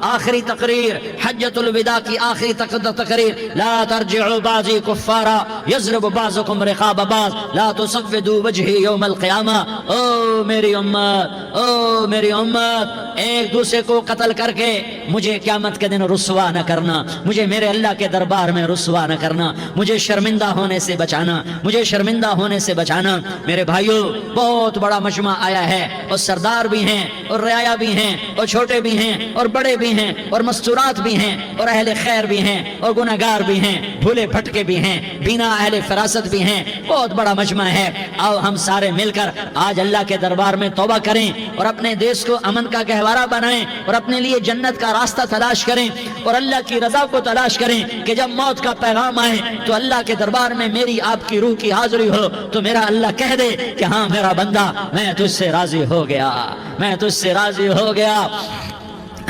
آخری تقریر، حجۃ الوداع کی آخری تقریر، لا ترجعوا بعضی کفارا یضرب بعضکم رقاب بعض لا تصودوا وجہی یوم القیامہ۔ او میری امت، او میری امت، ایک دوسرے کو قتل کر کے مجھے قیامت کے دن رسوا نہ کرنا، مجھے میرے اللہ کے دربار میں رسوا نہ کرنا، مجھے شرمندہ ہونے سے بچانا، مجھے شرمندہ ہونے سے بچانا۔ میرے بھائیوں بہت بڑا مجمع آیا ہے، اور سردار بھی ہیں اور رعایا بھی ہیں اور چھوٹے بھی ہیں اور بڑے بھی ہیں اور مستورات بھی ہیں اور اہل خیر بھی ہیں اور گناہگار بھی ہیں، بھولے بھٹکے بھی ہیں، بینا اہل فراست بھی ہیں، بہت بڑا مجمع ہے۔ آؤ ہم سارے مل کر آج اللہ کے دربار میں توبہ کریں اور اپنے دیش کو امن کا گہوارہ بنائیں اور اپنے لیے جنت کا راستہ تلاش کریں اور اللہ کی رضا کو تلاش کریں کہ جب موت کا پیغام آئے تو اللہ کے دربار میں میری آپ کی روح کی حاضری ہو تو میرا اللہ کہہ دے کہ ہاں میرا بندہ میں تجھ سے راضی ہو گیا، میں تجھ سے راضی ہو گیا۔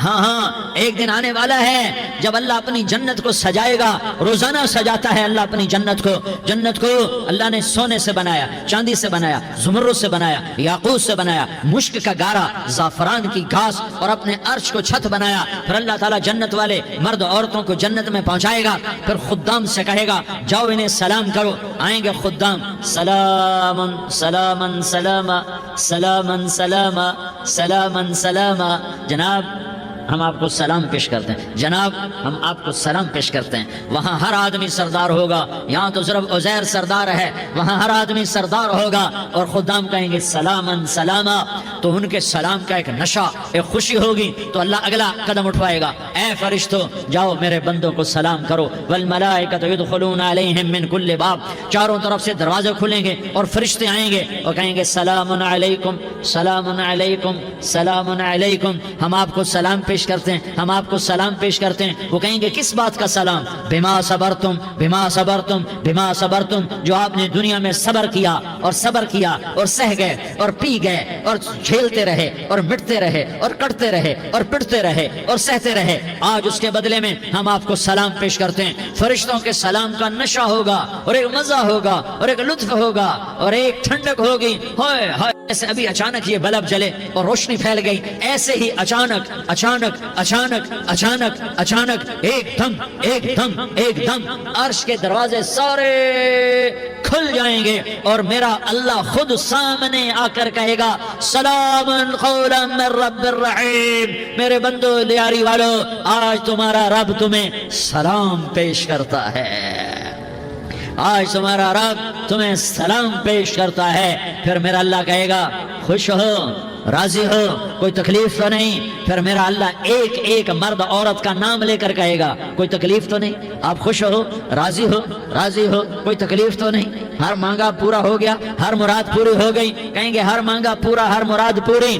ہاں ہاں ایک دن آنے والا ہے جب اللہ اپنی جنت کو سجائے گا، روزانہ سجاتا ہے اللہ اپنی جنت کو۔ جنت کو اللہ نے سونے سے بنایا، چاندی سے بنایا، زمرد سے بنایا، یاقوت سے بنایا، مشک کا گارا، زعفران کی گھاس اور اپنے عرش کو چھت بنایا۔ پھر اللہ تعالیٰ جنت والے مرد عورتوں کو جنت میں پہنچائے گا، پھر خدام سے کہے گا جاؤ انہیں سلام کرو۔ آئیں گے خدام، سلامن سلامن سلاما سلامن سلاما سلامن سلاما، جناب ہم آپ کو سلام پیش کرتے ہیں، جناب ہم آپ کو سلام پیش کرتے ہیں۔ وہاں ہر آدمی سردار ہوگا، یہاں تو صرف عزیر سردار ہے، وہاں ہر آدمی سردار ہوگا، اور خدام کہیں گے سلامن سلاما، تو ان کے سلام کا ایک نشہ، ایک خوشی ہوگی، تو اللہ اگلا قدم اٹھوائے گا، اے فرشتوں جاؤ میرے بندوں کو سلام کرو۔ والملائکۃ یدخلون علیہم من کل باب، چاروں طرف سے دروازے کھلیں گے اور فرشتے آئیں گے اور کہیں گے سلام علیکم سلام علیکم سلام علیکم، ہم آپ کو سلام پیش کرتے ہیں، ہم آپ کو سلام پیش کرتے ہیں۔ وہ کہیں گے کس بات کا سلام؟ بما صبرتم بما صبرتم بما صبرتم، جو آپ نے دنیا میں صبر کیا اور صبر کیا اور سہ گئے اور پی گئے اور جھیلتے رہے اور مٹتے رہے اور کٹتے رہے اور پٹتے رہے اور سہتے رہے، آج اس کے بدلے میں ہم آپ کو سلام پیش کرتے ہیں۔ فرشتوں کے سلام کا نشہ ہوگا اور ایک مزہ ہوگا اور ایک لطف ہوگا اور ایک ٹھنڈک ہوگی۔ ہائے ہائے، ایسے ابھی اچانک یہ بلب جلے اور روشنی پھیل گئی، ایسے ہی اچانک اچانک اچانک اچانک اچانک ایک دم ایک دم ایک دم عرش کے دروازے سارے کھل جائیں گے اور میرا اللہ خود سامنے آ کر کہے گا سلام قولا من رب الرحیم۔ میرے بندو لیاری والو، آج تمہارا رب تمہیں سلام پیش کرتا ہے، آج تمہارا رب تمہیں سلام پیش کرتا ہے۔ پھر میرا اللہ کہے گا خوش ہو، راضی ہو، کوئی تکلیف تو نہیں؟ پھر میرا اللہ ایک ایک مرد عورت کا نام لے کر کہے گا کوئی تکلیف تو نہیں؟ آپ خوش ہو، راضی ہو، راضی ہو، کوئی تکلیف تو نہیں؟ ہر مانگا پورا ہو گیا، ہر مراد پوری ہو گئی؟ کہیں گے ہر مانگا پورا، ہر مراد پوری۔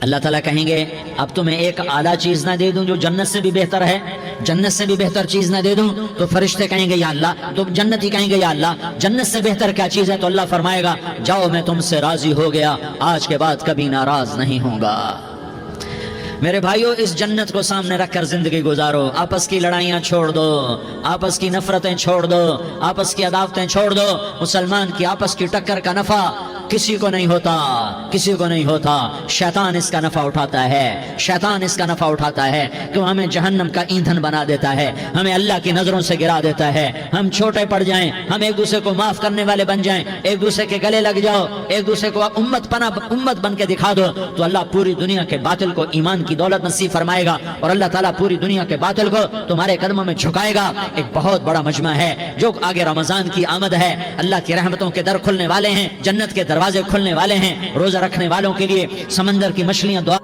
اللہ تعالیٰ کہیں گے اب تمہیں ایک اعلیٰ چیز نہ دے دوں جو جنت سے بھی بہتر ہے؟ جنت سے بھی بہتر چیز نہ دے دوں؟ تو فرشتے کہیں گے یا اللہ، تو جنتی کہیں گے یا اللہ جنت سے بہتر کیا چیز ہے؟ تو اللہ فرمائے گا جاؤ میں تم سے راضی ہو گیا، آج کے بعد کبھی ناراض نہیں ہوں گا۔ میرے بھائیوں اس جنت کو سامنے رکھ کر زندگی گزارو، آپس کی لڑائیاں چھوڑ دو، آپس کی نفرتیں چھوڑ دو، آپس کی عداوتیں چھوڑ دو۔ مسلمان کی آپس کی ٹکر کا نفع کسی کو نہیں ہوتا، کسی کو نہیں ہوتا، شیطان اس کا نفع اٹھاتا ہے، شیطان اس کا نفع اٹھاتا ہے کہ وہ ہمیں جہنم کا ایندھن بنا دیتا ہے، ہمیں اللہ کی نظروں سے گرا دیتا ہے، ہم چھوٹے پڑ جائیں، ہم ایک دوسرے کو معاف کرنے والے بن جائیں، ایک دوسرے کے گلے لگ جاؤ، ایک دوسرے کو امت بن کے دکھا دو، تو اللہ پوری دنیا کے باطل کو ایمان کی دولت نصیب فرمائے گا اور اللہ تعالیٰ پوری دنیا کے باطل کو تمہارے قدموں میں جھکائے گا۔ ایک بہت بڑا مجمع ہے جو آگے رمضان کی آمد ہے، اللہ کی رحمتوں کے در کھلنے والے ہیں، جنت کے دروازے کھلنے والے ہیں، روزہ رکھنے والوں کے لیے سمندر کی مچھلیاں دعا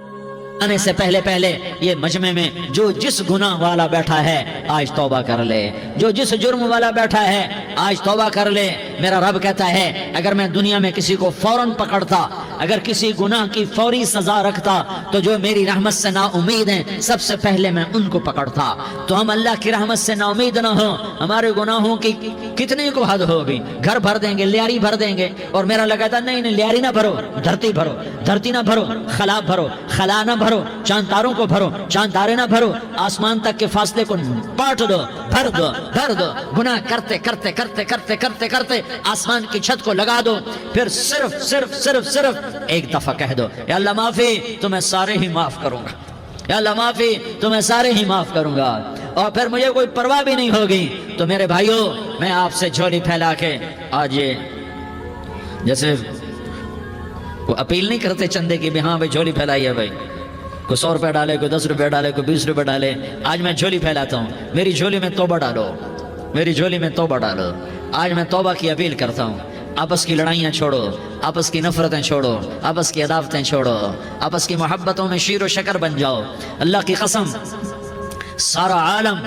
آنے سے پہلے یہ مجمع میں جو جس گناہ والا بیٹھا ہے آج توبہ کر لے، جو جس جرم والا بیٹھا ہے آج توبہ کر لے، میرا رب کہتا ہے اگر میں دنیا میں کسی کو فوراً پکڑتا، اگر کسی گناہ کی فوری سزا رکھتا تو جو میری رحمت سے نا امید ہیں سب سے پہلے میں ان کو پکڑتا۔ تو ہم اللہ کی رحمت سے نا امید نہ ہوں، ہمارے گناہوں کی کتنے کو حد ہوگی، گھر بھر دیں گے، لیاری بھر دیں گے، اور میرا لگا تھا نہیں لیاری نہ بھرو، دھرتی بھرو، دھرتی نہ بھرو، خلا بھرو، خلا نہ بھرو، چاند تاروں کو بھرو، چاند تارے نہ بھرو، آسمان تک کے فاصلے کو بانٹ دو، بھر دو، بھر دو، گناہ کرتے کرتے کرتے کرتے کرتے کرتے آسمان کی چھت کو لگا دو، پھر صرف صرف صرف صرف ایک دفعہ کہہ دو یا اللہ معافی، تو میں سارے ہی معاف کروں گا، یا اللہ معافی، تو میں سارے ہی معاف کروں گا، اور پھر مجھے کوئی پرواہ بھی نہیں ہوگی۔ تو میرے بھائیوں، میں آپ سے جھولی پھیلا کے آج یہ جیسے وہ اپیل نہیں کرتے چندے کی بھی ہاں بھائی جھولی پھیلائی ہے، بھائی کوئی 100 روپے ڈالے، کوئی 10 روپے ڈالے، کوئی 20 روپے ڈالے، آج میں جھولی پھیلاتا ہوں، میری جھولی میں توبہ ڈالو، میری جھولی میں توبہ ڈالو۔ آج میں توبہ کی اپیل کرتا ہوں، آپس کی لڑائیاں چھوڑو، آپس کی نفرتیں چھوڑو، آپس کی عداوتیں چھوڑو، آپس کی محبتوں میں شیر و شکر بن جاؤ۔ اللہ کی قسم، سارا عالم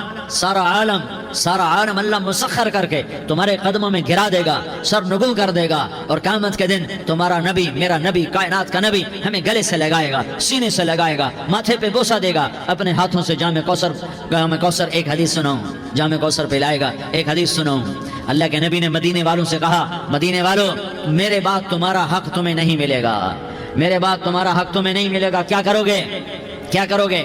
اللہ مسخر کر کے تمہارے قدموں میں گرا دے گا، سر نگو کر دے گا، اور قیامت کے دن تمہارا نبی، میرا نبی، کائنات کا نبی ہمیں گلے سے لگائے گا، سینے سے لگائے گا، ماتھے پہ بوسہ دے گا، اپنے ہاتھوں سے جام کوثر، ایک حدیث سناؤں، جام کوثر پلائے گا، ایک حدیث سناؤں۔ اللہ کے نبی نے مدینے والوں سے کہا، مدینے والوں میرے بعد تمہارا حق تمہیں نہیں ملے گا، میرے بعد تمہارا حق تمہیں نہیں ملے گا، کیا کرو گے، کیا کرو گے؟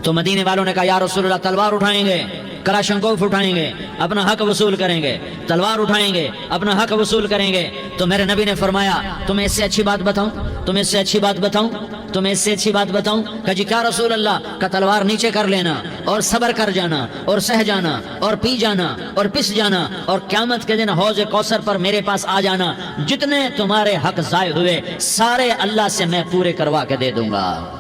تو مدینے والوں نے کہا یا رسول اللہ تلوار اٹھائیں گے، کلاشنکوف اٹھائیں گے، اپنا حق وصول کریں گے، تلوار اٹھائیں گے، اپنا حق وصول کریں گے۔ تو میرے نبی نے فرمایا تمہیں اس سے اچھی بات بتاؤں، تمہیں اس سے اچھی بات بتاؤں، تمہیں اس سے اچھی بات بتاؤں؟ کہ جی کیا رسول اللہ؟ کا تلوار نیچے کر لینا اور صبر کر جانا اور سہ جانا اور پی جانا اور پس جانا، اور قیامت کے دن حوض کوثر پر میرے پاس آ جانا، جتنے تمہارے حق ضائع ہوئے سارے اللہ سے میں پورے کروا کے دے دوں گا۔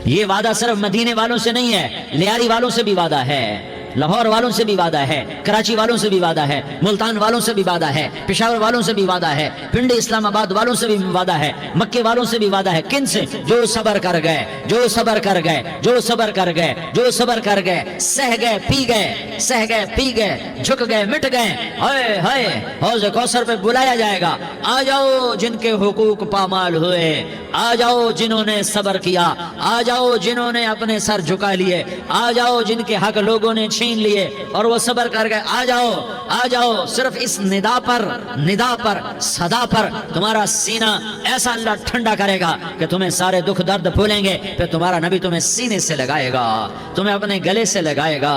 یہ وعدہ صرف مدینے والوں سے نہیں ہے، لیاری والوں سے بھی وعدہ ہے، لاہور والوں سے بھی وعدہ ہے، کراچی والوں سے بھی وعدہ ہے، ملتان والوں سے بھی وعدہ ہے، پشاور والوں سے بھی وعدہ ہے، پنڈی اسلام آباد والوں سے بھی وعدہ ہے، مکے والوں سے بھی وعدہ ہے۔ کن سے؟ جو صبر کر گئے، جو صبر کر گئے، جو صبر کر گئے، جو صبر کر گئے، سہ گئے، پی گئے، سہ گئے، پی گئے، جھک گئے، مٹ گئے، ہائے ہائے حوض کوثر پہ بلایا جائے گا، آ جاؤ جن کے حقوق پامال ہوئے، آ جاؤ جنہوں نے صبر کیا، آ جاؤ جنہوں نے اپنے سر جھکا لیے، آ جاؤ جن کے حق لوگوں نے چھین لیے اور وہ صبر کر گئے، آ جاؤ، آ جاؤ۔ صرف اس ندا پر صدا پر تمہارا سینہ ایسا اللہ ٹھنڈا کرے گا کہ تمہیں سارے دکھ درد بھولیں گے، پھر تمہارا نبی تمہیں سینے سے لگائے گا، تمہیں اپنے گلے سے لگائے گا،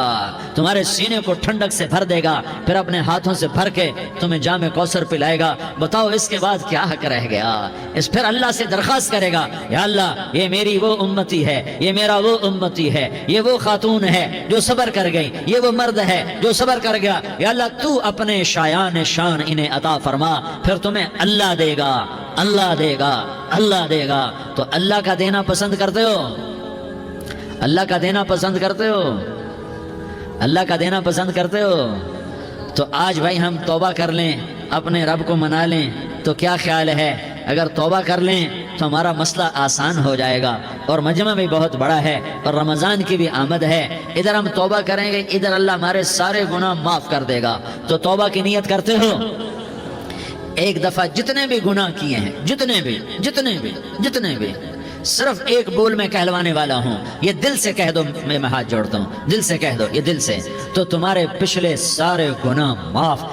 تمہارے سینے کو ٹھنڈک سے بھر دے گا، پھر اپنے ہاتھوں سے بھر کے تمہیں جام کوثر پلائے گا۔ بتاؤ اس کے بعد کیا حق رہ گیا؟ اس پھر اللہ سے درخواست کرے گا، یا اللہ یہ میری وہ امتی ہے، یہ میرا وہ امتی ہے، یہ وہ خاتون ہے جو صبر کر گئی، یہ وہ مرد ہے جو صبر کر گیا، یا اللہ تو اپنے شایان شان انہیں عطا فرما، پھر تمہیں اللہ دے گا، اللہ دے گا، اللہ دے گا۔ تو اللہ کا دینا پسند کرتے ہو؟ اللہ کا دینا پسند کرتے ہو؟ اللہ کا دینا پسند کرتے ہو؟ تو آج بھائی ہم توبہ کر لیں، اپنے رب کو منا لیں، تو کیا خیال ہے اگر توبہ کر لیں تو ہمارا مسئلہ آسان ہو جائے گا، اور مجمع بھی بہت بڑا ہے اور رمضان کی بھی آمد ہے، ادھر ہم توبہ کریں گے، ادھر اللہ ہمارے سارے گناہ معاف کر دے گا۔ تو توبہ کی نیت کرتے ہو؟ ایک دفعہ جتنے بھی گناہ کیے ہیں، جتنے بھی صرف ایک بول میں کہلوانے والا ہوں، یہ دل سے کہہ دو، میں ہاتھ جوڑتا ہوں، دل سے کہہ دو، یہ دل سے، تو تمہارے پچھلے سارے گناہ معاف۔